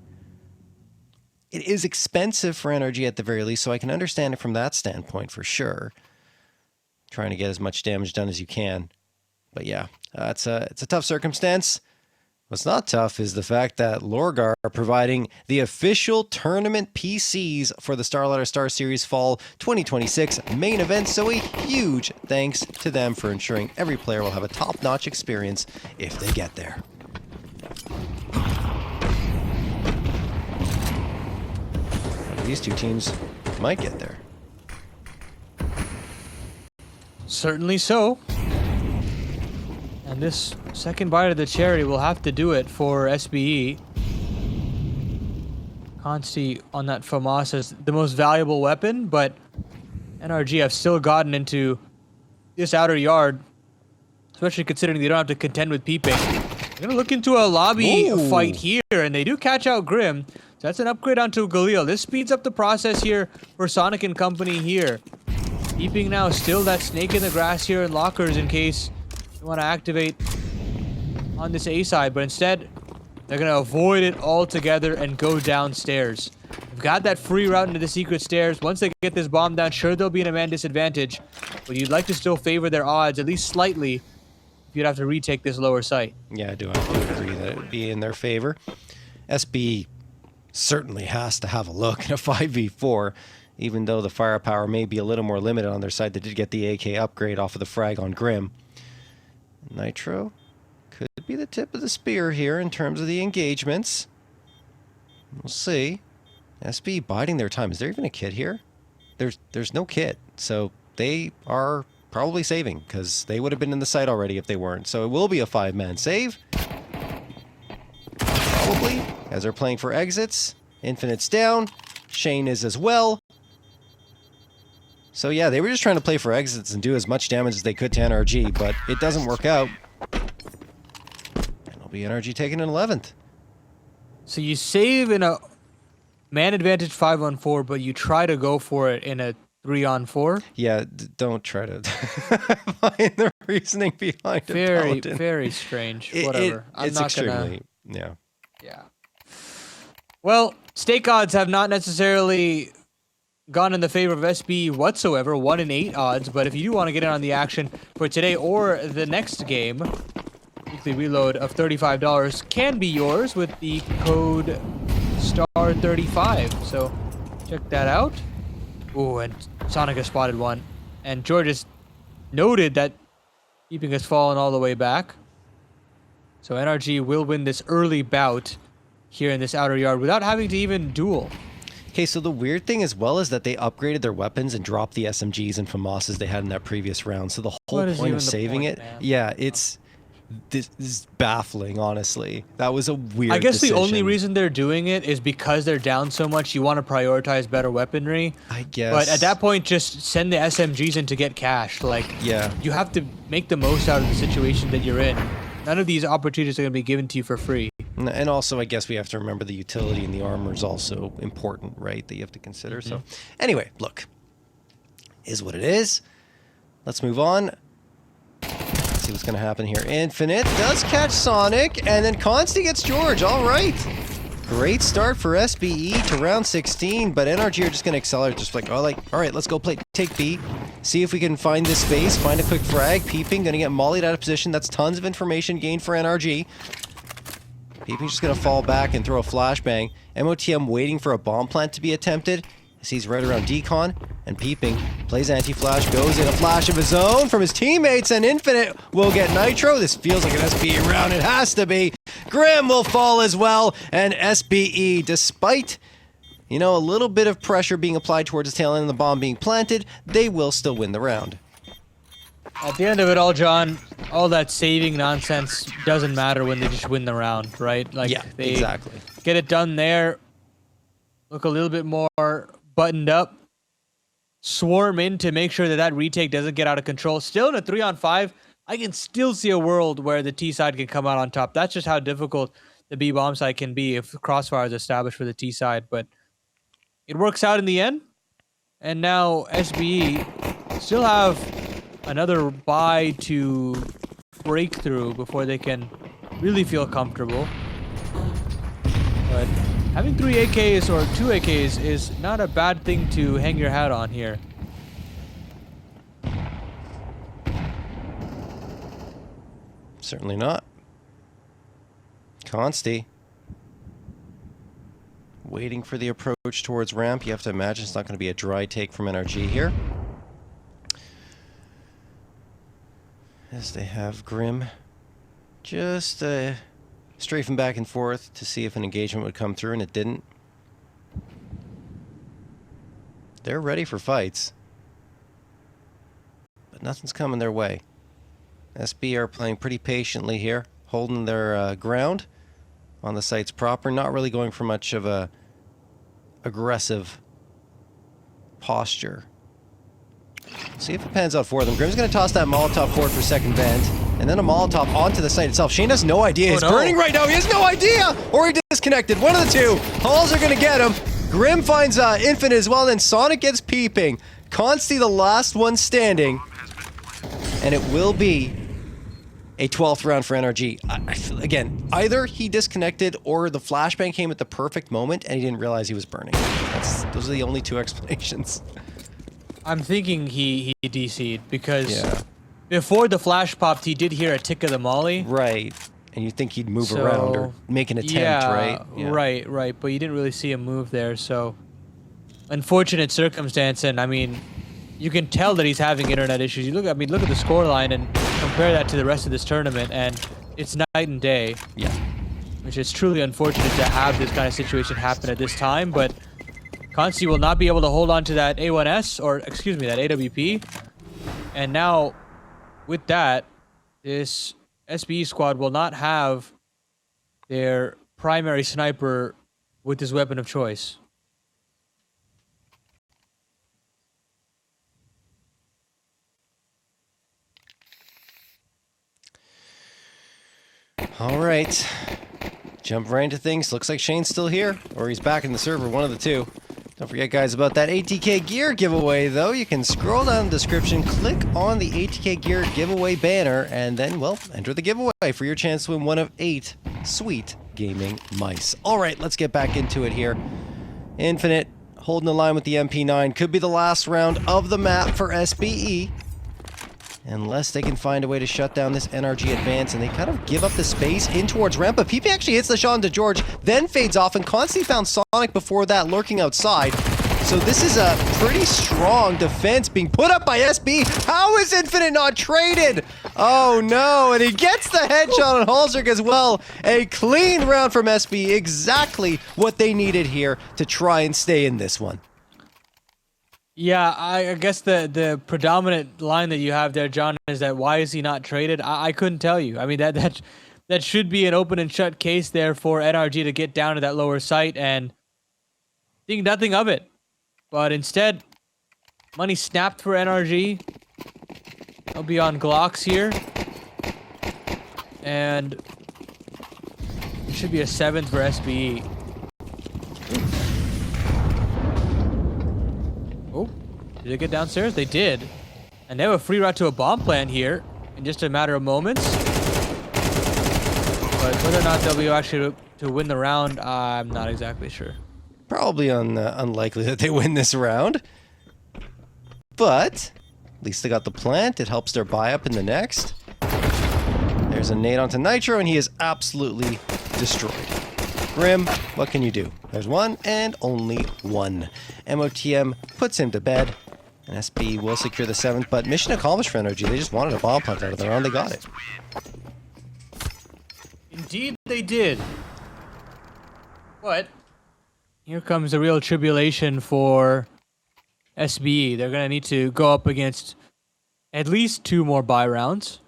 It is expensive for NRG at the very least, so I can understand it from that standpoint for sure. Trying to get as much damage done as you can. But yeah, it's a tough circumstance. What's not tough is the fact that Lorgar are providing the official tournament PCs for the StarLadder StarSeries Fall 2026 main event, so a huge thanks to them for ensuring every player will have a top-notch experience if they get there. These two teams might get there. Certainly so. And this second bite of the cherry will have to do it for SBE. Consti on that FAMAS as the most valuable weapon, but NRG have still gotten into this outer yard, especially considering they don't have to contend with peeping. They're going to look into a lobby fight here, and they do catch out Grim. So that's an upgrade onto Galil. This speeds up the process here for Sonic and company here. Peeping now, still that snake in the grass here in lockers in case you want to activate on this A side, but instead, they're going to avoid it altogether and go downstairs. They've got that free route into the secret stairs. Once they get this bomb down, sure, they'll be in a man disadvantage, but you'd like to still favor their odds, at least slightly, if you'd have to retake this lower site. Yeah, I do have to agree that it would be in their favor. SB certainly has to have a look in a 5v4, even though the firepower may be a little more limited on their side. They did get the AK upgrade off of the frag on Grim. Nitro could be the tip of the spear here in terms of the engagements. We'll see. SB biding their time. Is there even a kit here? There's no kit, so they are probably saving, because they would have been in the site already if they weren't. So it will be a 5-man save. Probably, as they're playing for exits. Infinite's down. Shane is as well. So yeah, they were just trying to play for exits and do as much damage as they could to NRG, but it doesn't work out. It'll be NRG taking an 11th. So you save in a man advantage 5-on-4, but you try to go for it in a 3-on-4? Yeah, don't try to find the reasoning behind it. Very, very strange. Whatever. It's not extremely, gonna... Yeah. Well, stake odds have not necessarily gone in the favor of SB whatsoever. 1 in 8 odds, but if you do want to get in on the action for today or the next game, weekly reload of $35 can be yours with the code STAR35. So check that out. Ooh, and Sonic has spotted one. And George has noted that Keeping has fallen all the way back. So NRG will win this early bout here in this outer yard without having to even duel. Okay, so the weird thing as well is that they upgraded their weapons and dropped the SMGs and FAMASs they had in that previous round. So the whole point of saving it, yeah, this is baffling, honestly. That was a weird I guess decision. the only reason they're doing it is because they're down so much, you want to prioritize better weaponry. I guess. But at that point, just send the SMGs in to get cash. Like, yeah, you have to make the most out of the situation that you're in. None of these opportunities are going to be given to you for free. And also, I guess we have to remember the utility in the armor is also important, right? That you have to consider. So anyway, look, is what it is. Let's move on. See what's going to happen here. Infinite does catch Sonic, and then Consti gets George. All right. Great start for SBE to round 16, but NRG are just going to accelerate. Just like, all right, let's go take B. See if we can find this space, find a quick frag. Peeping, going to get mollied out of position. That's tons of information gained for NRG. Peeping's just going to fall back and throw a flashbang. MOTM waiting for a bomb plant to be attempted. As he's right around Decon, and Peeping plays anti-flash, goes in a flash of his own from his teammates, and Infinite will get Nitro. This feels like an SBE round. It has to be. Grim will fall as well, and SBE, despite, you know, a little bit of pressure being applied towards his tail end and the bomb being planted, they will still win the round. At the end of it all, John, all that saving nonsense doesn't matter when they just win the round, right? Like, yeah, they exactly. Get it done there, look a little bit more buttoned up, swarm in to make sure that that retake doesn't get out of control. Still in a 3-on-5, I can still see a world where the T side can come out on top. That's just how difficult the B bomb side can be if crossfire is established for the T side. But it works out in the end. And now SBE still have another buy to break through before they can really feel comfortable. But having 3 AKs or 2 AKs is not a bad thing to hang your hat on here. Certainly not. Consti waiting for the approach towards ramp. You have to imagine it's not going to be a dry take from NRG here. As they have Grim just strafing back and forth to see if an engagement would come through, and it didn't. They're ready for fights, but nothing's coming their way. SB are playing pretty patiently here, holding their ground on the sites proper, not really going for much of a aggressive posture. See if it pans out for them. Grim's going to toss that Molotov forward for second vent, and then a Molotov onto the site itself. Shane has no idea. He's burning right now. He has no idea! Or he disconnected. One of the two. Halls are going to get him. Grim finds Infinite as well, and then Sonic gets peeping. Consti the last one standing. And it will be a 12th round for NRG. Again, either he disconnected or the flashbang came at the perfect moment and he didn't realize he was burning. Those are the only two explanations. I'm thinking he DC'd because before the flash popped, he did hear a tick of the molly. Right. And you think he'd move around or make an attempt, right? Yeah. Right. But you didn't really see him move there, so unfortunate circumstance. And I mean, you can tell that he's having internet issues. You look at the scoreline and compare that to the rest of this tournament, and it's night and day. Yeah. Which is truly unfortunate to have this kind of situation happen at this time, but Consti will not be able to hold on to that A1S, or excuse me, that AWP. And now, with that, this SBE squad will not have their primary sniper with his weapon of choice. All right. Jump right into things. Looks like Shane's still here, or he's back in the server, one of the two. Don't forget, guys, about that ATK gear giveaway, though. You can scroll down the description, click on the ATK gear giveaway banner, and then, well, enter the giveaway for your chance to win one of 8 sweet gaming mice. All right, let's get back into it here. Infinite holding the line with the MP9. Could be the last round of the map for SBE. Unless they can find a way to shut down this NRG advance, and they kind of give up the space in towards ramp. But PP actually hits the shot into George, then fades off, and Consti found Sonic before that lurking outside. So this is a pretty strong defense being put up by SB. How is Infinite not traded? Oh no, and he gets the headshot on Halsrick as well. A clean round from SB, exactly what they needed here to try and stay in this one. Yeah, I guess the predominant line that you have there, John, is that why is he not traded? I couldn't tell you. I mean, that should be an open and shut case there for NRG to get down to that lower site and think nothing of it. But instead, money snapped for NRG. They'll be on Glocks here. And it should be a 7th for SBE. Did they get downstairs? They did. And they have a free route to a bomb plant here in just a matter of moments. But whether or not they'll be actually to win the round, I'm not exactly sure. Probably unlikely that they win this round. But at least they got the plant. It helps their buy up in the next. There's a nade onto Nitro, and he is absolutely destroyed. Grim, what can you do? There's one and only one. MOTM puts him to bed. And SB will secure the 7th, but mission accomplished for NRG. They just wanted a bomb plant out of the round. They got it. Indeed they did. But here comes the real tribulation for SBE. They're going to need to go up against at least 2 more buy rounds.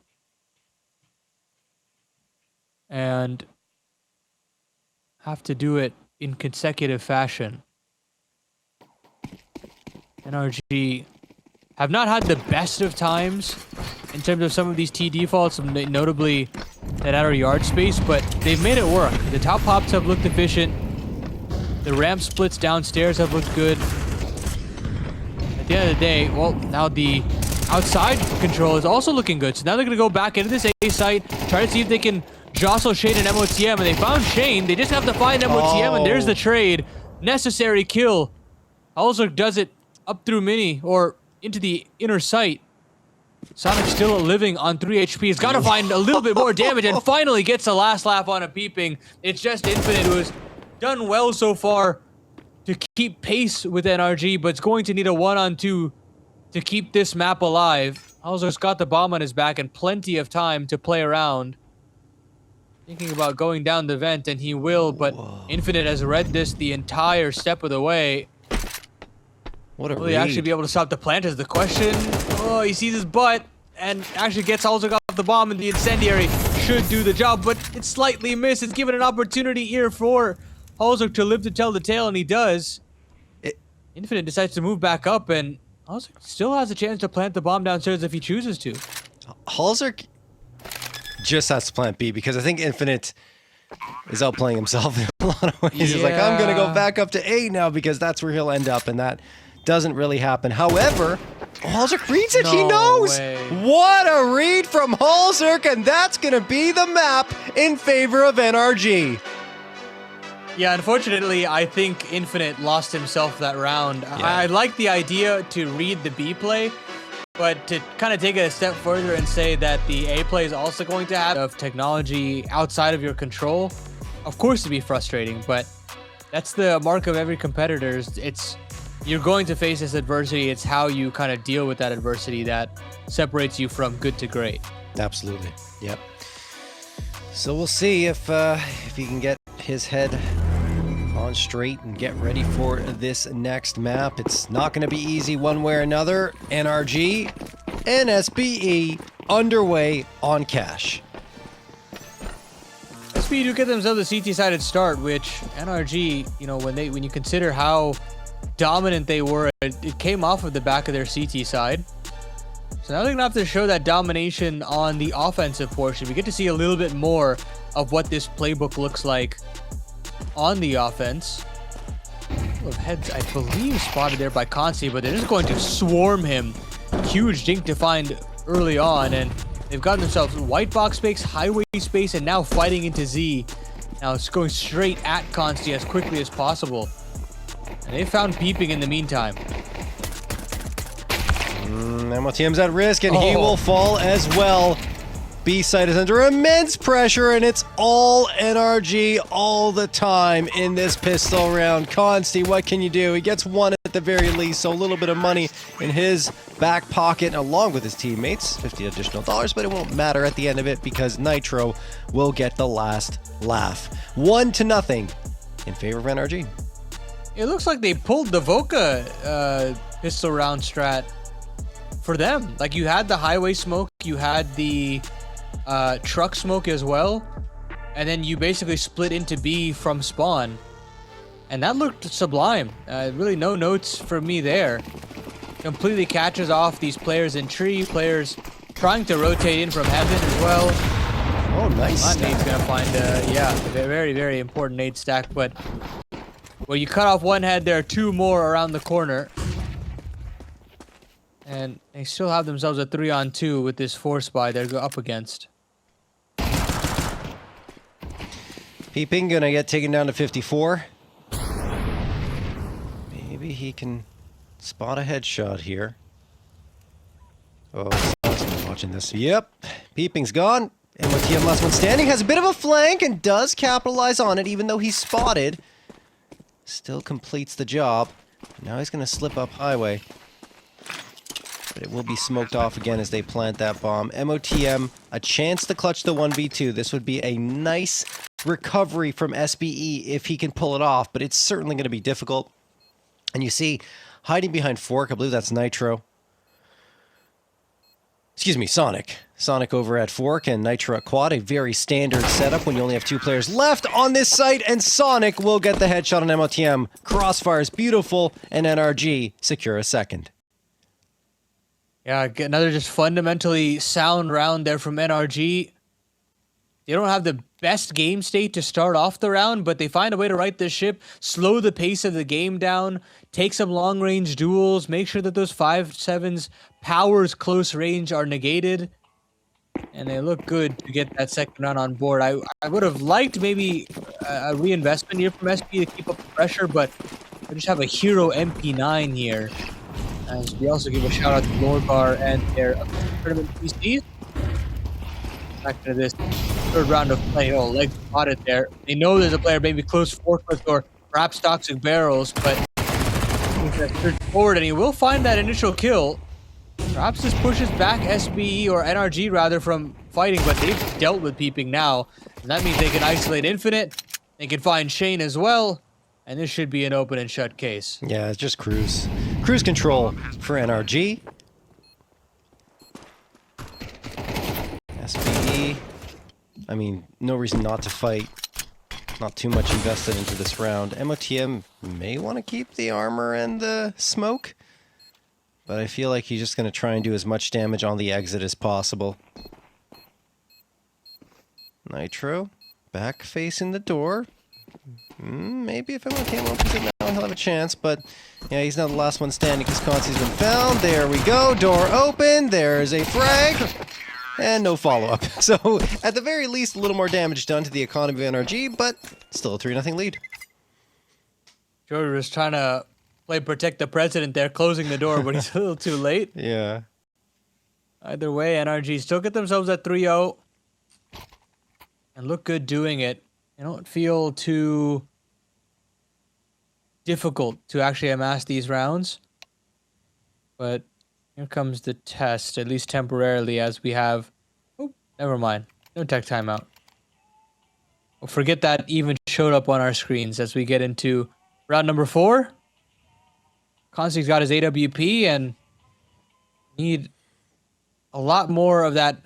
And have to do it in consecutive fashion. NRG have not had the best of times in terms of some of these T defaults, notably that outer yard space, but they've made it work. The top pops have looked efficient. The ramp splits downstairs have looked good. At the end of the day, well, now the outside control is also looking good. So now they're going to go back into this A site, try to see if they can jostle Shane and MOTM, and they found Shane. They just have to find MOTM, and there's the trade. Necessary kill. Also does it up through mini, or into the inner sight. Sonic still living on 3 HP. He's got to find a little bit more damage, and finally gets the last laugh on a peeping. It's just Infinite, who has done well so far to keep pace with NRG, but it's going to need a 1-on-2 to keep this map alive. Halser's got the bomb on his back and plenty of time to play around. Thinking about going down the vent, and he will, but Infinite has read this the entire step of the way. What a Will he actually be able to stop the plant is the question. Oh, he sees his butt and actually gets Halser off the bomb, and the incendiary should do the job, but it's slightly missed. It's given an opportunity here for Halser to live to tell the tale, and he does. Infinite decides to move back up, and also still has a chance to plant the bomb downstairs if he chooses to. Halzer just has to plant B because I think Infinite is outplaying himself in a lot of ways. He's like, I'm going to go back up to A now because that's where he'll end up, and that doesn't really happen. However, Halzerk reads it. He knows. Way. What a read from Halzerk, and that's going to be the map in favor of NRG. Yeah, unfortunately, I think Infinite lost himself that round. Yeah. I like the idea to read the B play, but to kind of take it a step further and say that the A play is also going to have of technology outside of your control, of course it'd be frustrating, but that's the mark of every competitor. You're going to face this adversity. It's how you kind of deal with that adversity that separates you from good to great. Absolutely. Yep. So we'll see if he can get his head on straight and get ready for this next map. It's not going to be easy one way or another. NRG and SBE underway on cash. SBE do get themselves a CT-sided start, which NRG, you know, when you consider how dominant they were, it came off of the back of their CT side. So now they're gonna have to show that domination on the offensive portion. We get to see a little bit more of what this playbook looks like on the offense. A couple of heads, I believe, spotted there by Consti, but they're just going to swarm him. Huge dink to find early on, and they've gotten themselves white box space, highway space, and now fighting into Z. Now it's going straight at Consti as quickly as possible. And they found Peeping in the meantime. MLTM's at risk, and he will fall as well. B-side is under immense pressure, and it's all NRG all the time in this pistol round. Consti, what can you do? He gets one at the very least, so a little bit of money in his back pocket, along with his teammates. $50 additional, but it won't matter at the end of it because Nitro will get the last laugh. 1-0 in favor of NRG. It looks like they pulled the Voca pistol round strat for them. Like, you had the highway smoke, you had the truck smoke as well, and then you basically split into B from spawn, and that looked sublime. Really no notes for me there. Completely catches off these players in tree, players trying to rotate in from heaven as well. Oh, nice. That nade's gonna find yeah, a very, very important nade stack, but well, you cut off one head, there are two more around the corner. And they still have themselves a 3-on-2 with this 4-spy they're up against. Peeping gonna get taken down to 54. Maybe he can spot a headshot here. Oh, someone's watching this. Yep, Peeping's gone. MOTM last one standing, has a bit of a flank and does capitalize on it even though he's spotted. Still completes the job. Now he's gonna slip up highway. But it will be smoked off again as they plant that bomb. MOTM, a chance to clutch the 1v2. This would be a nice recovery from SBE if he can pull it off, but it's certainly going to be difficult. And you see, hiding behind Fork, I believe that's Nitro. Excuse me, Sonic. Sonic over at Fork and Nitro at Quad, a very standard setup when you only have two players left on this site, and Sonic will get the headshot on MOTM. Crossfire is beautiful, and NRG secure a second. Yeah, another just fundamentally sound round there from NRG. They don't have the best game state to start off the round, but they find a way to right this ship, slow the pace of the game down, take some long-range duels, make sure that those 5.7's powers close range are negated, and they look good to get that second round on board. I would have liked maybe a reinvestment here from SB to keep up the pressure, but they just have a hero MP9 here. As we also give a shout out to Lorgar and their tournament PCs. Back into this third round of play. Oh, leg spotted there. They know there's a player maybe close forklifts or perhaps toxic barrels, but he's gonna search forward and he will find that initial kill. Perhaps this pushes back SBE or NRG rather from fighting, but they've dealt with Peeping now. And that means they can isolate Infinite. They can find Shane as well. And this should be an open and shut case. Yeah, it's just cruise. Cruise control for NRG. SBE. I mean, no reason not to fight. Not too much invested into this round. MOTM may want to keep the armor and the smoke, but I feel like he's just going to try and do as much damage on the exit as possible. Nitro, back facing the door. Maybe if MOTM opens it now, he'll have a chance, but yeah, he's not the last one standing because Consi's been found. There we go, door open, there's a frag. And no follow-up. So, at the very least, a little more damage done to the economy of NRG, but still a 3-0 lead. George was trying to play protect the president there, closing the door, but he's a little too late. Yeah. Either way, NRG still get themselves at 3-0. And look good doing it. They don't feel too difficult to actually amass these rounds. But here comes the test, at least temporarily, as we have... Oh, never mind. No tech timeout. We'll forget that even showed up on our screens as we get into round number 4. Consi's got his AWP and need a lot more of that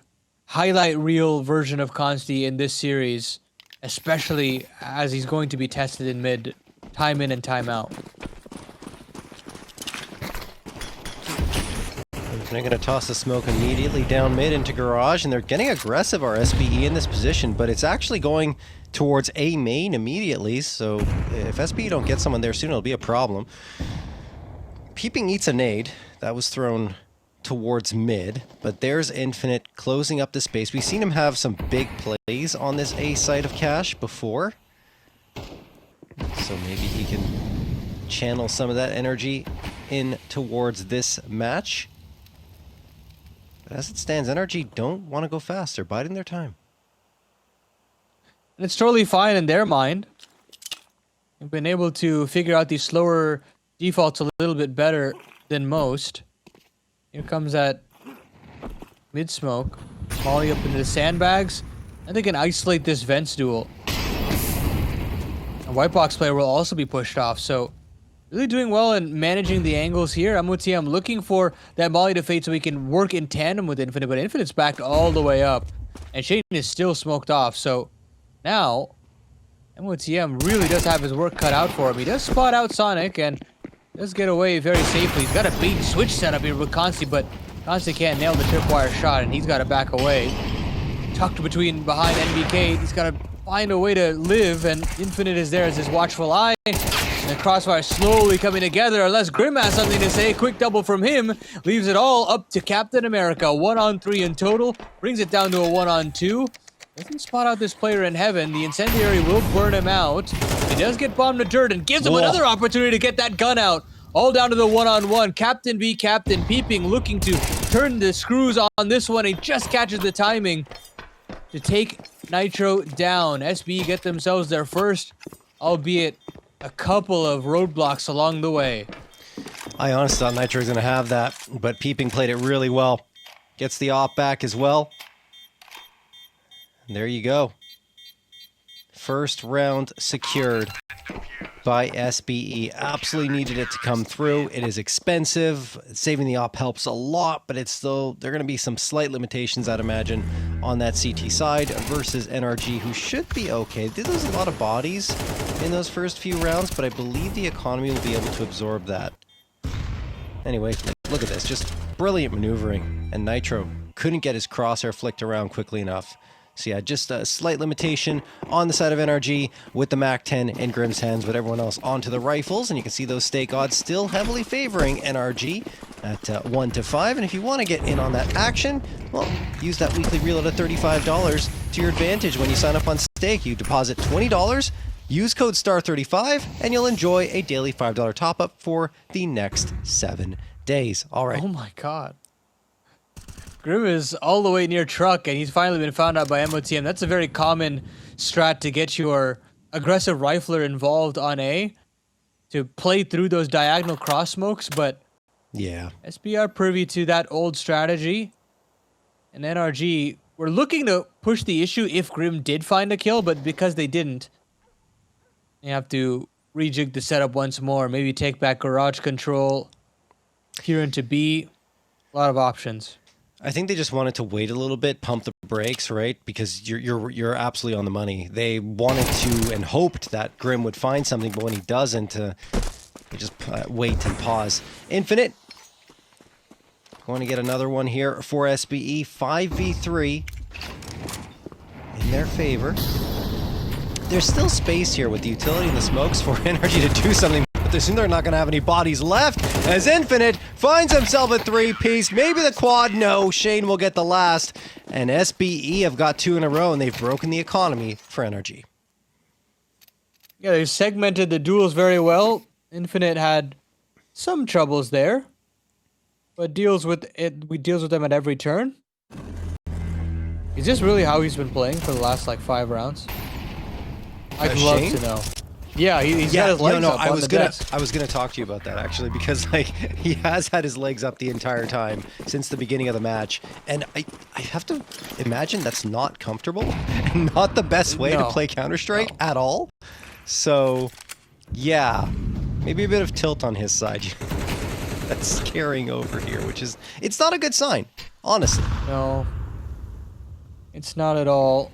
highlight reel version of Consi in this series, especially as he's going to be tested in mid, time in and time out. They're going to toss the smoke immediately down mid into garage, and they're getting aggressive, our SBE, in this position, but it's actually going towards A main immediately, so if SBE don't get someone there soon, it'll be a problem. Peeping eats a nade. That was thrown towards mid, but there's Infinite closing up the space. We've seen him have some big plays on this A side of Cache before, so maybe he can channel some of that energy in towards this match. But as it stands, NRG don't want to go fast. They're biding their time. And it's totally fine in their mind. They've been able to figure out these slower defaults a little bit better than most. Here comes that mid-smoke. Molly up into the sandbags. And they can isolate this Vents duel. A White Box player will also be pushed off, so... really doing well in managing the angles here. MOTM looking for that Molly to fade so he can work in tandem with Infinite, but Infinite's backed all the way up. And Shane is still smoked off, so now MOTM really does have his work cut out for him. He does spot out Sonic and does get away very safely. He's got a bait and switch setup here with Consi, but Consi can't nail the tripwire shot, and he's got to back away. Tucked behind NBK, he's got to find a way to live, and Infinite is there as his watchful eye. And the crossfire slowly coming together, unless Grim has something to say. Quick double from him, leaves it all up to Captain America. 1-on-3 in total, brings it down to a 1-on-2. Doesn't spot out this player in heaven. The incendiary will burn him out. He does get bombed to dirt and gives him another opportunity to get that gun out. All down to the 1-on-1. Captain v Captain, Peeping looking to turn the screws on this one. He just catches the timing to take Nitro down. SB get themselves their first, albeit a couple of roadblocks along the way. I honestly thought Nitro was going to have that, but Peeping played it really well. Gets the op back as well. And there you go. First round secured by SBE. Absolutely needed it to come through. It is expensive. Saving the op helps a lot, but it's still, there are going to be some slight limitations, I'd imagine, on that CT side versus NRG, who should be okay. There's a lot of bodies in those first few rounds, but I believe the economy will be able to absorb that. Anyway, look at this. Just brilliant maneuvering. And Nitro couldn't get his crosshair flicked around quickly enough. So yeah, just a slight limitation on the side of NRG with the MAC-10 in Grim's hands, but everyone else onto the rifles. And you can see those stake odds still heavily favoring NRG at 1-5. And if you want to get in on that action, well, use that weekly reload at $35 to your advantage when you sign up on stake. You deposit $20, use code STAR35, and you'll enjoy a daily $5 top-up for the next 7 days. All right. Oh my god. Grim is all the way near truck, and he's finally been found out by MOTM. That's a very common strat to get your aggressive rifler involved on A, to play through those diagonal cross smokes, but yeah, SBR privy to that old strategy. And NRG were looking to push the issue if Grim did find a kill, but because they didn't, you have to rejig the setup once more, maybe take back garage control, peer into B, a lot of options. I think they just wanted to wait a little bit, pump the breaks, right? Because you're absolutely on the money. They wanted to and hoped that Grim would find something, but when he doesn't, they just wait and pause. Infinite. Going to get another one here for SBE. 5v3 in their favor. There's still space here with the utility and the smokes for NRG to do something, but they assume they're not going to have any bodies left as Infinite finds himself a three-piece. Maybe the quad. No, Shane will get the last. And SBE have got 2 in a row, and they've broken the economy for NRG. Yeah, they segmented the duels very well. Infinite had some troubles there, but deals with them at every turn. Is this really how he's been playing for the last like 5 rounds? I'd love to know. Yeah, he's got his legs up on the desk. I was gonna talk to you about that actually, because like he has had his legs up the entire time since the beginning of the match, and I have to imagine that's not comfortable and not the best way to play Counter-Strike at all. So yeah, maybe a bit of tilt on his side. That's carrying over here, which is, it's not a good sign, honestly. No, it's not at all.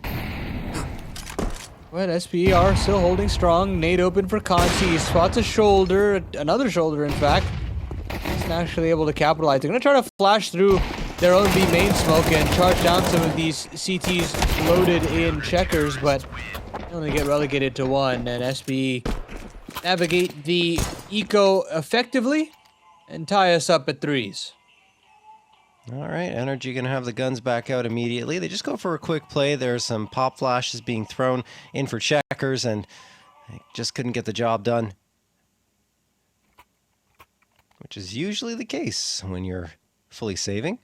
But SBE are still holding strong. Nade open for Conti. He spots a shoulder, another shoulder in fact. He's not actually able to capitalize. They're going to try to flash through their own B main smoke and charge down some of these CTs loaded in checkers, but they only get relegated to 1. And SBE navigate the eco effectively and tie us up at 3s. All right, NRG going to have the guns back out immediately. They just go for a quick play. There's some pop flashes being thrown in for checkers, and they just couldn't get the job done. Which is usually the case when you're fully saving.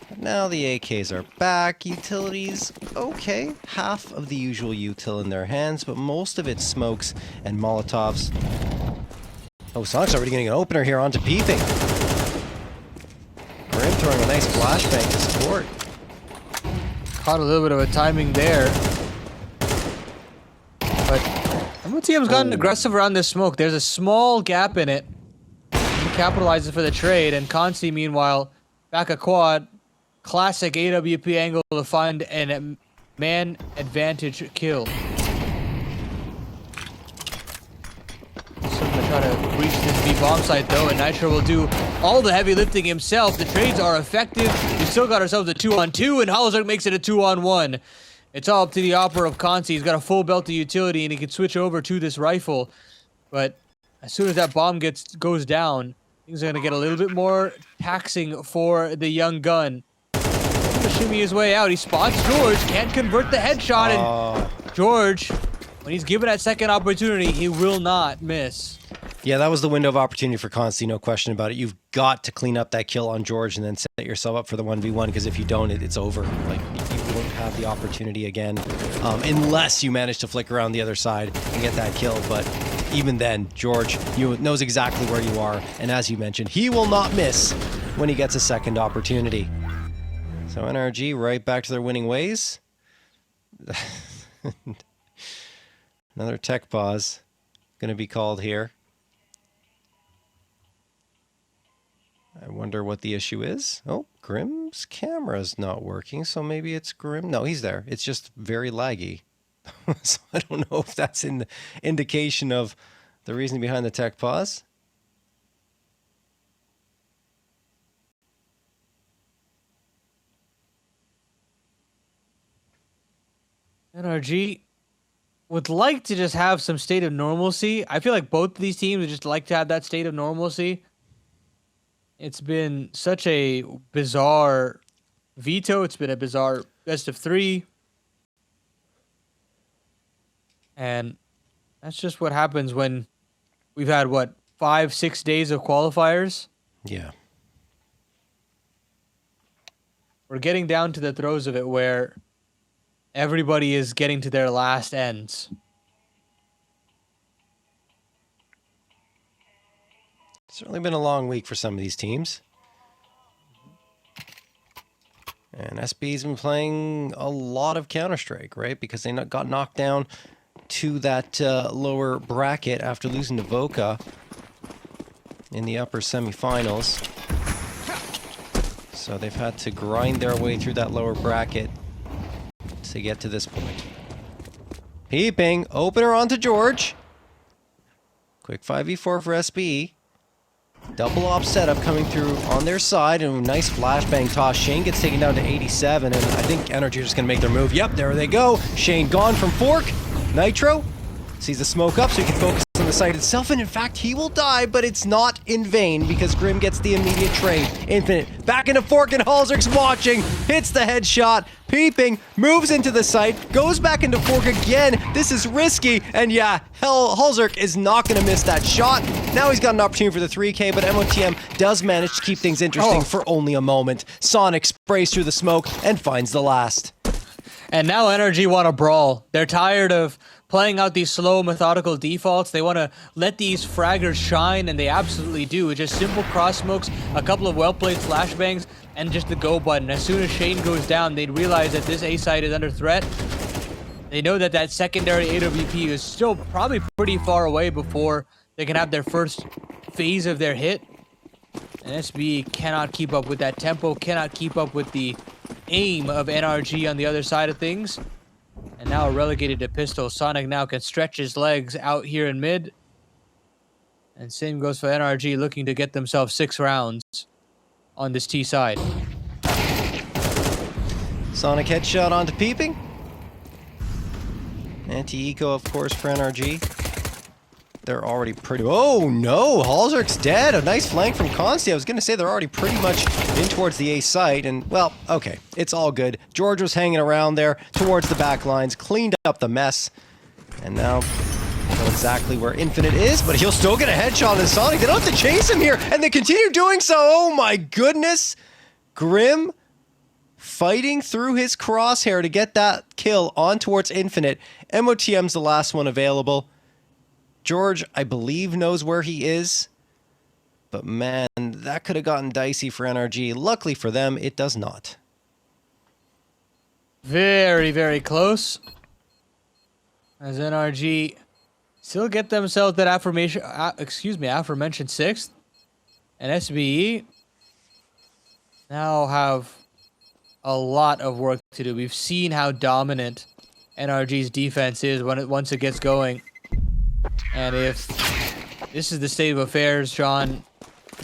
But now the AKs are back. Utilities, okay. Half of the usual util in their hands, but most of it smokes and Molotovs. Oh, Sonic's already getting an opener here onto Peeping. Grim throwing a nice flashbang to support. Caught a little bit of a timing there. But MOTM's gotten aggressive around this smoke. There's a small gap in it. He capitalizes for the trade, and Consti, meanwhile, back a quad. Classic AWP angle to find a man advantage kill. Try to reach this B bomb site though, and Nitro will do all the heavy lifting himself. The trades are effective. We've still got ourselves a 2-on-2, and Holozark makes it a 2-on-1. It's all up to the Opera of Conti. He's got a full belt of utility, and he can switch over to this rifle. But as soon as that bomb goes down, things are going to get a little bit more taxing for the young gun. He's gonna shimmy his way out. He spots George, can't convert the headshot, and George, when he's given that second opportunity, he will not miss. Yeah, that was the window of opportunity for Consti, no question about it. You've got to clean up that kill on George and then set yourself up for the 1v1, because if you don't, it's over. Like, you won't have the opportunity again, unless you manage to flick around the other side and get that kill. But even then, George knows exactly where you are, and as you mentioned, he will not miss when he gets a second opportunity. So NRG right back to their winning ways. Another tech pause going to be called here. I wonder what the issue is. Oh, Grim's camera's not working, so maybe it's Grim. No, he's there. It's just very laggy. So I don't know if that's an indication of the reason behind the tech pause. NRG would like to just have some state of normalcy. I feel like both of these teams would just like to have that state of normalcy. It's been such a bizarre veto. It's been a bizarre best of 3. And that's just what happens when we've had, what, 5-6 days of qualifiers? Yeah. We're getting down to the throes of it where everybody is getting to their last ends. Certainly been a long week for some of these teams. And SB's been playing a lot of Counter-Strike, right? Because they got knocked down to that lower bracket after losing to Voka in the upper semifinals. So they've had to grind their way through that lower bracket to get to this point. Peeping, opener onto George. Quick 5v4 for SBE. Double op setup coming through on their side, and a nice flashbang toss. Shane gets taken down to 87, and I think NRG are just going to make their move. Yep, there they go. Shane gone from Fork. Nitro sees the smoke up so he can focus on the site itself, and in fact, he will die, but it's not in vain because Grim gets the immediate trade. Infinite back into Fork, and Halzerk's watching. Hits the headshot. Peeping, moves into the site, goes back into Fork again. This is risky, and yeah, Halzerk is not going to miss that shot. Now he's got an opportunity for the 3K, but MOTM does manage to keep things interesting for only a moment. Sonic sprays through the smoke and finds the last. And now NRG want to brawl. They're tired of playing out these slow, methodical defaults. They want to let these fraggers shine, and they absolutely do. It's just simple cross smokes, a couple of well-played flashbangs, and just the go button. As soon as Shane goes down, they realize that this A site is under threat. They know that that secondary AWP is still probably pretty far away before they can have their first phase of their hit. And SB cannot keep up with that tempo, cannot keep up with the aim of NRG on the other side of things. And now relegated to pistol. Sonic now can stretch his legs out here in mid. And same goes for NRG, looking to get themselves 6 rounds on this T side. Sonic headshot onto Peeping. Anti-eco, of course, for NRG. They're already pretty... Oh, no! Halzerk's dead! A nice flank from Consti. I was going to say they're already pretty much in towards the A site, and, well, okay. It's all good. George was hanging around there towards the back lines, cleaned up the mess, and now I know exactly where Infinite is, but he'll still get a headshot on Sonic. They don't have to chase him here, and they continue doing so! Oh, my goodness! Grim fighting through his crosshair to get that kill on towards Infinite. MOTM's the last one available. George, I believe, knows where he is. But man, that could have gotten dicey for NRG. Luckily for them, it does not. Very, very close. As NRG still get themselves that aforementioned 6th. And SBE now have a lot of work to do. We've seen how dominant NRG's defense is once it gets going. And if this is the state of affairs, John,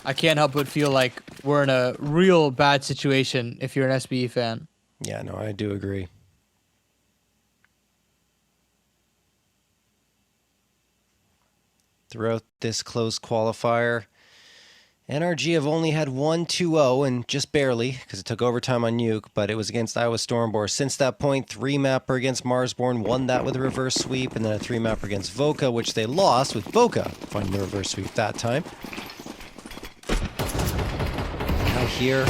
I can't help but feel like we're in a real bad situation if you're an SBE fan. Yeah, no, I do agree. Throughout this closed qualifier, NRG have only had 1-2-0, and just barely, because it took overtime on Nuke, but it was against Iowa Stormboar. Since that point, 3-mapper against Marsborne, won that with a reverse sweep, and then a 3-mapper against Voka, which they lost, with Voka finding the reverse sweep that time. Now here,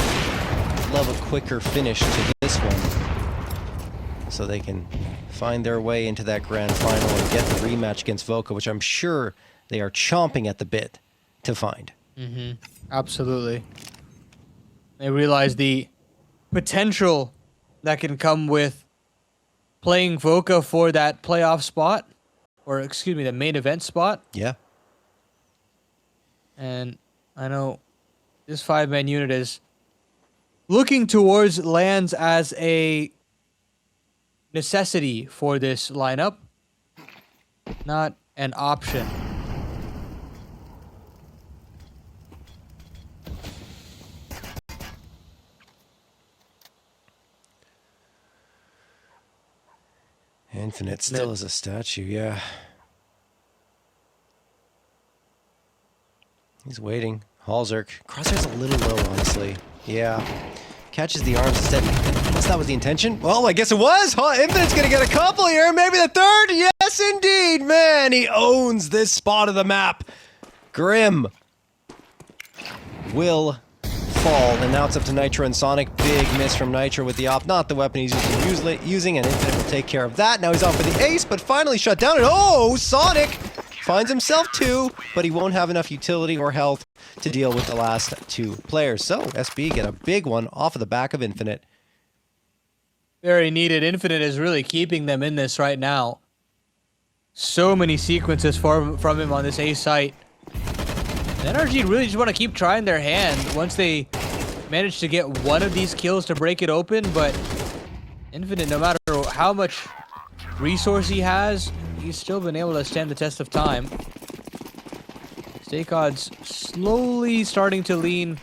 love a quicker finish to this one, so they can find their way into that grand final and get the rematch against Voka, which I'm sure they are chomping at the bit to find. Mm-hmm. Absolutely. They realize the potential that can come with playing Voka for that playoff spot, or excuse me, the main event spot. Yeah. And I know this 5-man unit is looking towards lands as a necessity for this lineup, not an option. Infinite still is a statue, yeah. He's waiting. Halzerk. Crosshair's a little low, honestly. Yeah. Catches the arms instead. Unless that was the intention. Well, I guess it was. Infinite's gonna get a couple here. Maybe the third. Yes, indeed. Man, he owns this spot of the map. Grim will fall, and now it's up to Nitro and Sonic. Big miss from Nitro with the op. Not the weapon he's using, and Infinite will take care of that. Now he's off for the ace, but finally shut down. And oh, Sonic finds himself 2, but he won't have enough utility or health to deal with the last 2 players. So SB get a big one off of the back of Infinite. Very needed. Infinite is really keeping them in this right now. So many sequences from him on this A site. And NRG really just want to keep trying their hand. Once they managed to get one of these kills to break it open, but Infinite, no matter how much resource he has, he's still been able to stand the test of time. Stake odds slowly starting to lean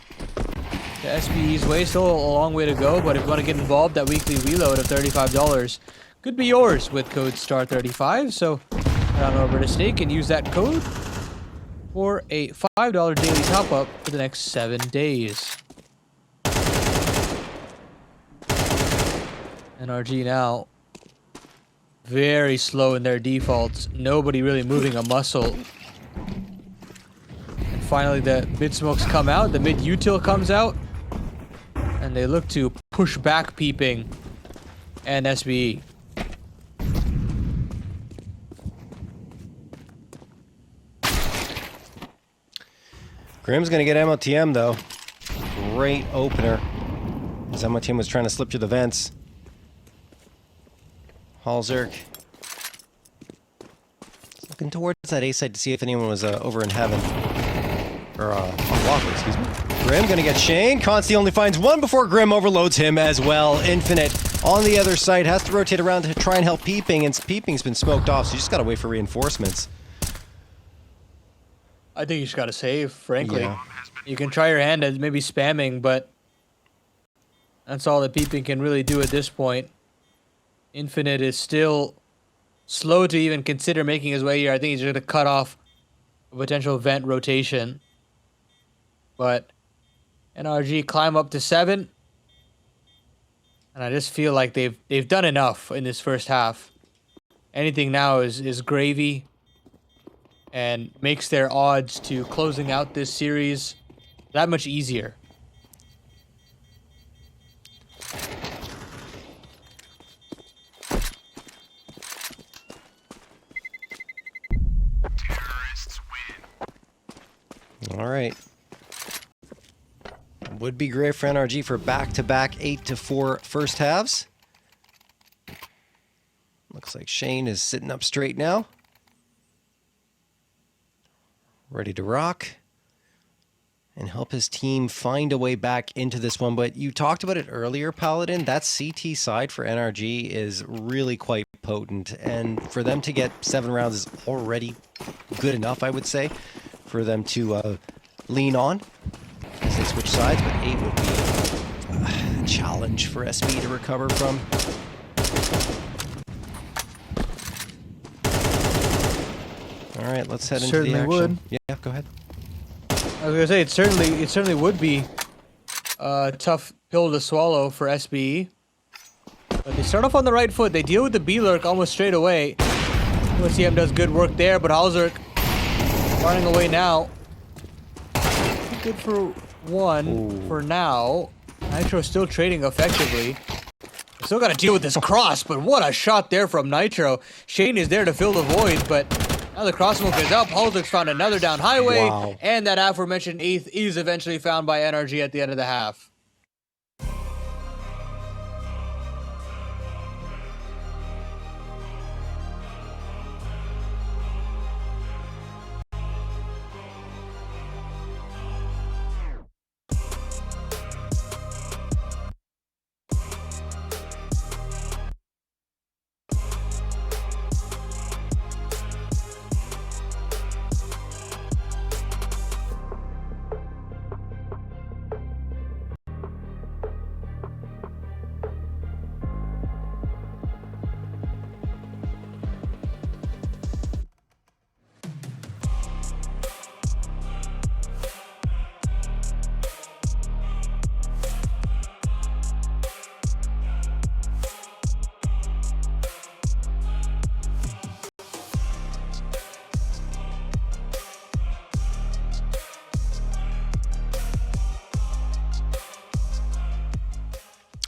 to SBE's way. Still a long way to go, but if you want to get involved, that weekly reload of $35 could be yours with code STAR35. So head on over to Stake and use that code for a $5 daily top-up for the next 7 days. NRG now very slow in their defaults. Nobody really moving a muscle. And finally the mid smokes come out. The mid util comes out. And they look to push back Peeping and SBE. Grim's going to get MOTM, though. Great opener. As MOTM was trying to slip through the vents. Halzerk looking towards that A side to see if anyone was over in heaven. Or on Walker, excuse me. Grim going to get Shane. Consti only finds one before Grim overloads him as well. Infinite on the other side has to rotate around to try and help Peeping, and Peeping's been smoked off, so you just got to wait for reinforcements. I think you just got to save, frankly. Yeah. You can try your hand at maybe spamming, but that's all that Peeping can really do at this point. Infinite is still slow to even consider making his way here. I think he's going to cut off a potential vent rotation. But NRG climb up to 7. And I just feel like they've done enough in this first half. Anything now is gravy and makes their odds to closing out this series that much easier. All right. Would be great for NRG for back-to-back 8-4 first halves. Looks like Shane is sitting up straight now. Ready to rock and help his team find a way back into this one. But you talked about it earlier, Paladin. That CT side for NRG is really quite potent. And for them to get 7 rounds is already good enough, I would say, for them to lean on as they switch sides. But 8 would be a challenge for SB to recover from. All right, let's head into the action. Would. Yeah, go ahead. I was gonna say it certainly would be a tough pill to swallow for SBE. But they start off on the right foot. They deal with the B-Lurk almost straight away. USCM does good work there, but Halzerk running away now. Good for 1 Ooh. for now. Nitro still trading effectively. Still got to deal with this cross, but what a shot there from Nitro. Shane is there to fill the void, but now the cross smoke is up. Halzerk's found another down highway, Wow. and that aforementioned 8th is eventually found by NRG at the end of the half.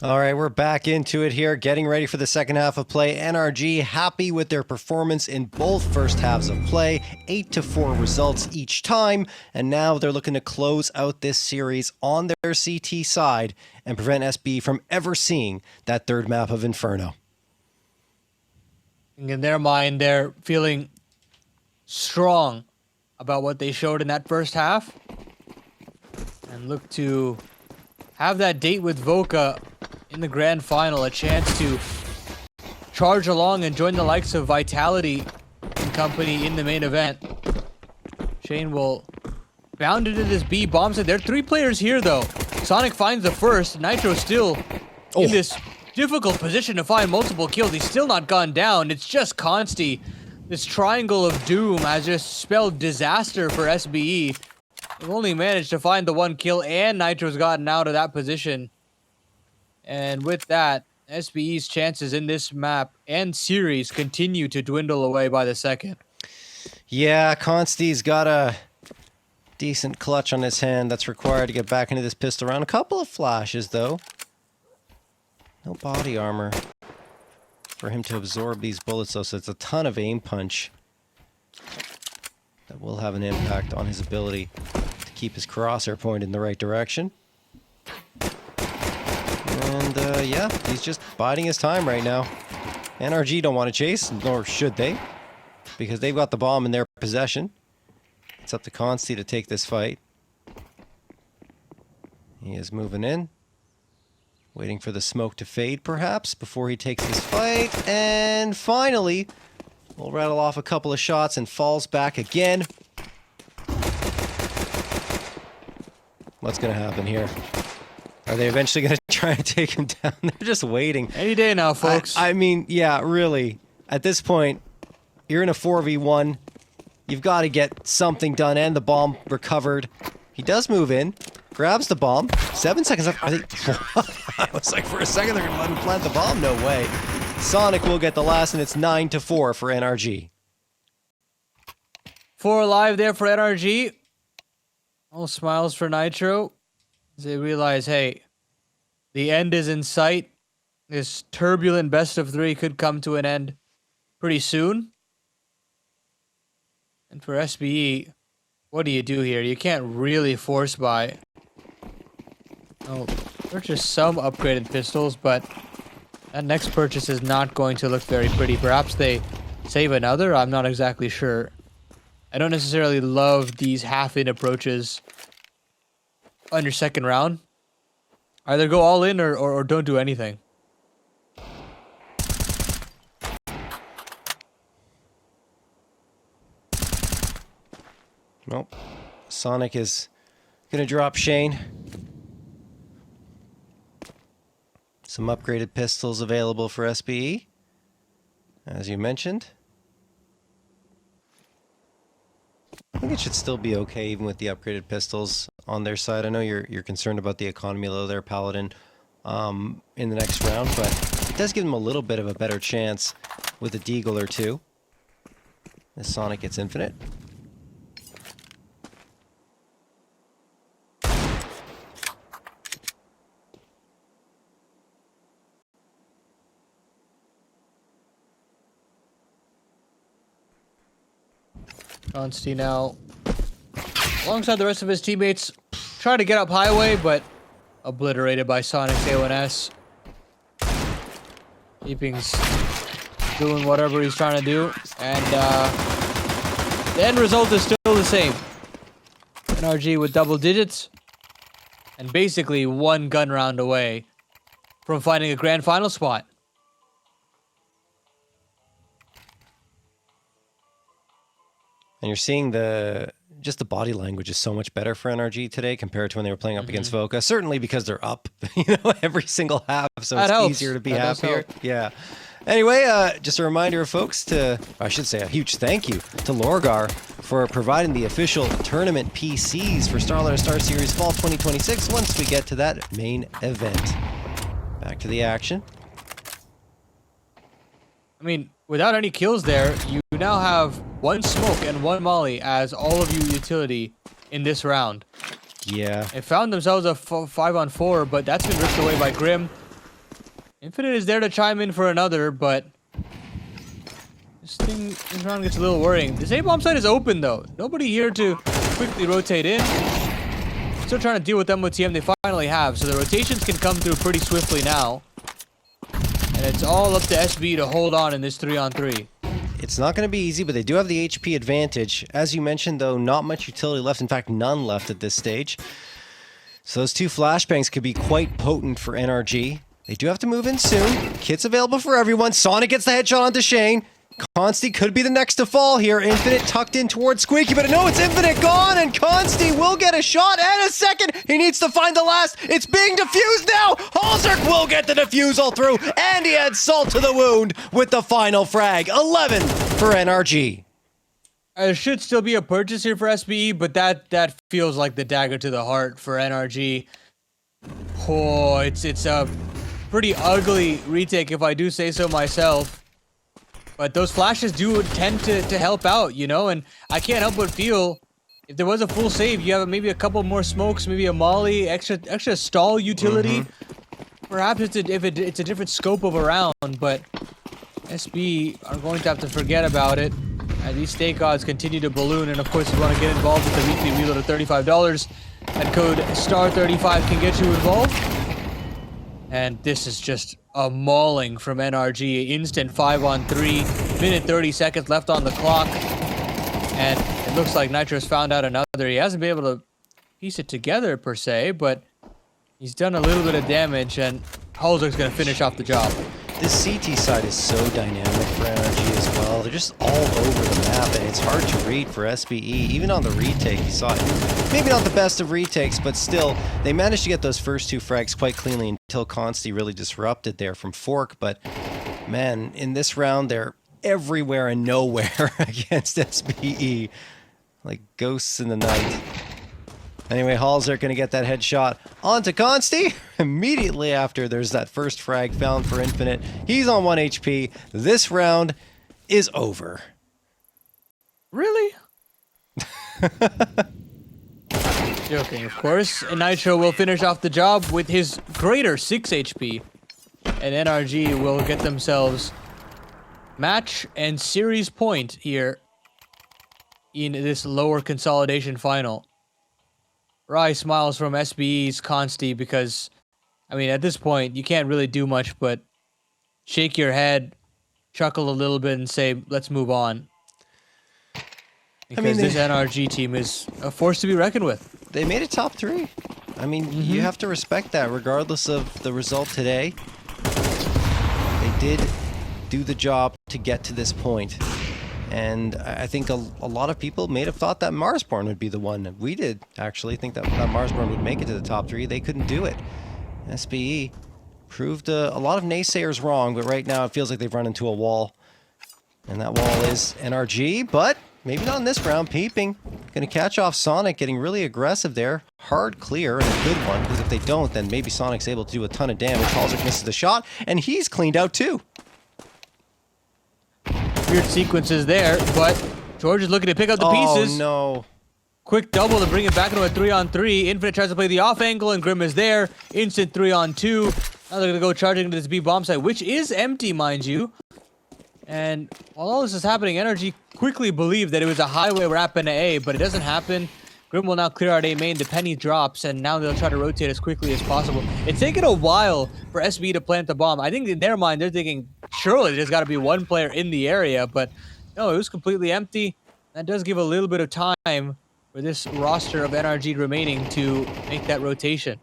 All right, we're back into it here, getting ready for the second half of play. NRG happy with their performance in both first halves of play, 8-4 results each time, and now they're looking to close out this series on their CT side and prevent SB from ever seeing that third map of Inferno. In their mind, they're feeling strong about what they showed in that first half and look to have that date with Voka in the grand final, a chance to charge along and join the likes of Vitality and company in the main event. Shane will bound into this B bomb site. There are 3 players here though. Sonic finds the first. Nitro still in this difficult position to find multiple kills. He's still not gone down. It's just Consti. This triangle of doom has just spelled disaster for SBE. They've only managed to find the 1 kill, and Nitro's gotten out of that position. And with that, SBE's chances in this map and series continue to dwindle away by the second. Yeah, Consti's got a decent clutch on his hand that's required to get back into this pistol round. A couple of flashes, though. No body armor for him to absorb these bullets, though, so it's a ton of aim punch that will have an impact on his ability to keep his crosshair pointed in the right direction. And, yeah, he's just biding his time right now. NRG don't want to chase, nor should they, because they've got the bomb in their possession. It's up to Consti to take this fight. He is moving in. Waiting for the smoke to fade, perhaps, before he takes this fight. And finally, we'll rattle off a couple of shots and falls back again. What's going to happen here? Are they eventually going to try and take him down? They're just waiting. Any day now, folks. I mean, yeah, really. At this point, you're in a 4v1. You've got to get something done and the bomb recovered. He does move in. Grabs the bomb. 7 seconds left. I think. I was like, for a second, they're going to let him plant the bomb. No way. Sonic will get the last, and it's 9-4 for NRG. 4 alive there for NRG. All smiles for Nitro as they realize, hey, the end is in sight. This turbulent best of 3 could come to an end pretty soon. And for SBE, what do you do here? You can't really force buy. Oh, purchase some upgraded pistols, but that next purchase is not going to look very pretty. Perhaps they save another? I'm not exactly sure. I don't necessarily love these half-in approaches on your second round. Either go all in or don't do anything. Nope. Sonic is going to drop Shane. Some upgraded pistols available for SBE, as you mentioned. I think it should still be okay even with the upgraded pistols on their side. I know you're concerned about the economy low there, Paladin, in the next round, but it does give them a little bit of a better chance with a Deagle or two. As Sonic gets infinite. Consti now, alongside the rest of his teammates, trying to get up highway, but obliterated by Sonic's A1S. Keeping's doing whatever he's trying to do, and the end result is still the same. NRG with double digits, and basically 1 gun round away from finding a grand final spot. And you're seeing just the body language is so much better for NRG today compared to when they were playing up against Voka. Certainly because they're up, every single half, so that it's helps. easier to be That does happier. help. Yeah. Anyway, just a reminder, folks, I should say a huge thank you to Lorgar for providing the official tournament PCs for StarLadder StarSeries Fall 2026 once we get to that main event. Back to the action. I mean, without any kills there, you now have 1 smoke and 1 molly as all of your utility in this round. Yeah. They found themselves a 5-on-4, but that's been ripped away by Grim. Infinite is there to chime in for another, but this round gets a little worrying. This A-bomb site is open, though. Nobody here to quickly rotate in. Still trying to deal with them with TM they finally have, so the rotations can come through pretty swiftly now. And it's all up to SB to hold on in this 3-on-3. It's not going to be easy, but they do have the HP advantage. As you mentioned, though, not much utility left. In fact, none left at this stage. So those 2 flashbangs could be quite potent for NRG. They do have to move in soon. Kit's available for everyone. Sonic gets the headshot onto Shane. Consti could be the next to fall here. Infinite tucked in towards Squeaky, but no, it's Infinite gone, and Consti will get a shot and a second. He needs to find the last. It's being defused now. Halzerk will get the defusal through, and he adds salt to the wound with the final frag. 11 for NRG. There should still be a purchase here for SBE, but that feels like the dagger to the heart for NRG. Oh, it's a pretty ugly retake, if I do say so myself. But those flashes do tend to help out, you know, and I can't help but feel if there was a full save, you have maybe a couple more smokes, maybe a molly, extra stall utility. Perhaps it's a different scope of a round, but SB are going to have to forget about it as these stake odds continue to balloon. And of course, if you want to get involved with the weekly reload of $35, and code STAR35 can get you involved. And this is just a mauling from NRG. Instant 5-on-3. Minute 30 seconds left on the clock. And it looks like Nitro's found out another. He hasn't been able to piece it together per se, but he's done a little bit of damage, and Halzerk's going to finish off the job. This CT side is so dynamic for NRG as well. They're just all over the map, and it's hard to read for SBE. Even on the retake, you saw it. Maybe not the best of retakes, but still, they managed to get those first 2 frags quite cleanly until Consti really disrupted there from Fork. But, man, in this round, they're everywhere and nowhere against SBE. Like ghosts in the night. Anyway, Halzerk going to get that headshot onto Consti. Immediately after, there's that first frag found for Infinite. He's on 1 HP. This round is over. Really? Joking, of course. And Nitro will finish off the job with his greater 6 HP. And NRG will get themselves match and series point here in this lower consolidation final. Wry smiles from SBE's Consti because, I mean, at this point, you can't really do much but shake your head, chuckle a little bit, and say, let's move on. Because this NRG team is a force to be reckoned with. They made it top 3. I mean, you have to respect that regardless of the result today. They did do the job to get to this point. And I think a lot of people may have thought that Marsborne would be the one. We did actually think that Marsborne would make it to the top 3. They couldn't do it. SBE proved a lot of naysayers wrong, but right now it feels like they've run into a wall. And that wall is NRG, but maybe not in this round. Peeping. Going to catch off Sonic, getting really aggressive there. Hard clear, and a good one, because if they don't, then maybe Sonic's able to do a ton of damage. Halzerk misses the shot, and he's cleaned out too. Weird sequences there, but George is looking to pick up the pieces. Oh, no. Quick double to bring it back into a 3-on-3. Infinite tries to play the off angle, and Grim is there. Instant 3-on-2. Now they're going to go charging into this B bomb site, which is empty, mind you. And while all this is happening, NRG quickly believed that it was a highway wrap into A, but it doesn't happen. Grim will now clear out A main. The penny drops, and now they'll try to rotate as quickly as possible. It's taken a while for SB to plant the bomb. I think in their mind, they're thinking, surely there's got to be one player in the area, but no, it was completely empty. That does give a little bit of time for this roster of NRG remaining to make that rotation.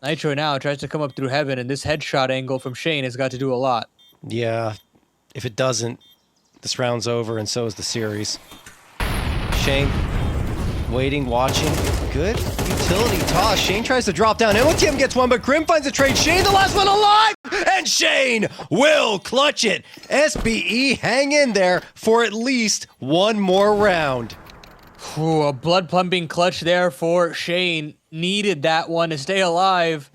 Nitro now tries to come up through heaven, and this headshot angle from Shane has got to do a lot. Yeah, if it doesn't, this round's over, and so is the series. Shane, waiting, watching. Good utility toss. Shane tries to drop down. MOTM gets one, but Grim finds a trade. Shane, the last one alive! And Shane will clutch it. SBE hang in there for at least one more round. Ooh, a blood-pumping clutch there for Shane. Needed that one to stay alive.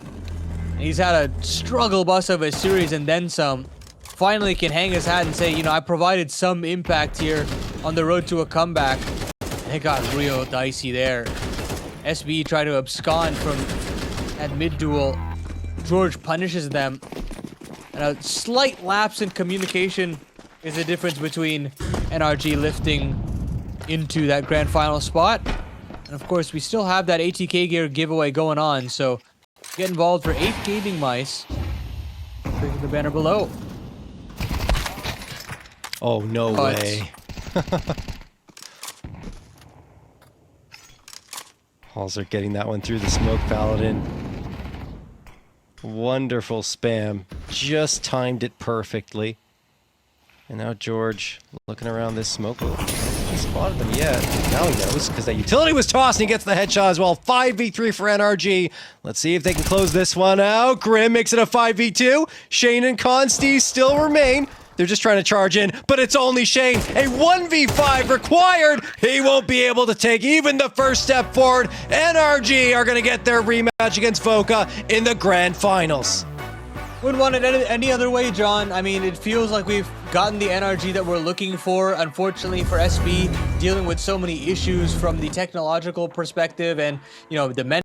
He's had a struggle bus of a series and then some. Finally can hang his hat and say, you know, I provided some impact here on the road to a comeback. It got real dicey there. SB tried to abscond from that mid-duel. George punishes them. And a slight lapse in communication is the difference between NRG lifting into that grand final spot. And of course, we still have that ATK gear giveaway going on, so get involved for 8 gaming mice. Click the banner below. Oh, no way. Halser getting that one through the smoke paladin. Wonderful spam. Just timed it perfectly. And now George looking around this smoke. Oh, he spotted them yet. Now he knows because that utility was tossed and he gets the headshot as well. 5v3 for NRG. Let's see if they can close this one out. Grim makes it a 5v2. Shane and Consti still remain. They're just trying to charge in, but it's only Shane. A 1v5 required. He won't be able to take even the first step forward. NRG are going to get their rematch against Voka in the grand finals. Wouldn't want it any other way, John. I mean, it feels like we've gotten the NRG that we're looking for. Unfortunately for SB, dealing with so many issues from the technological perspective and, you know, the mental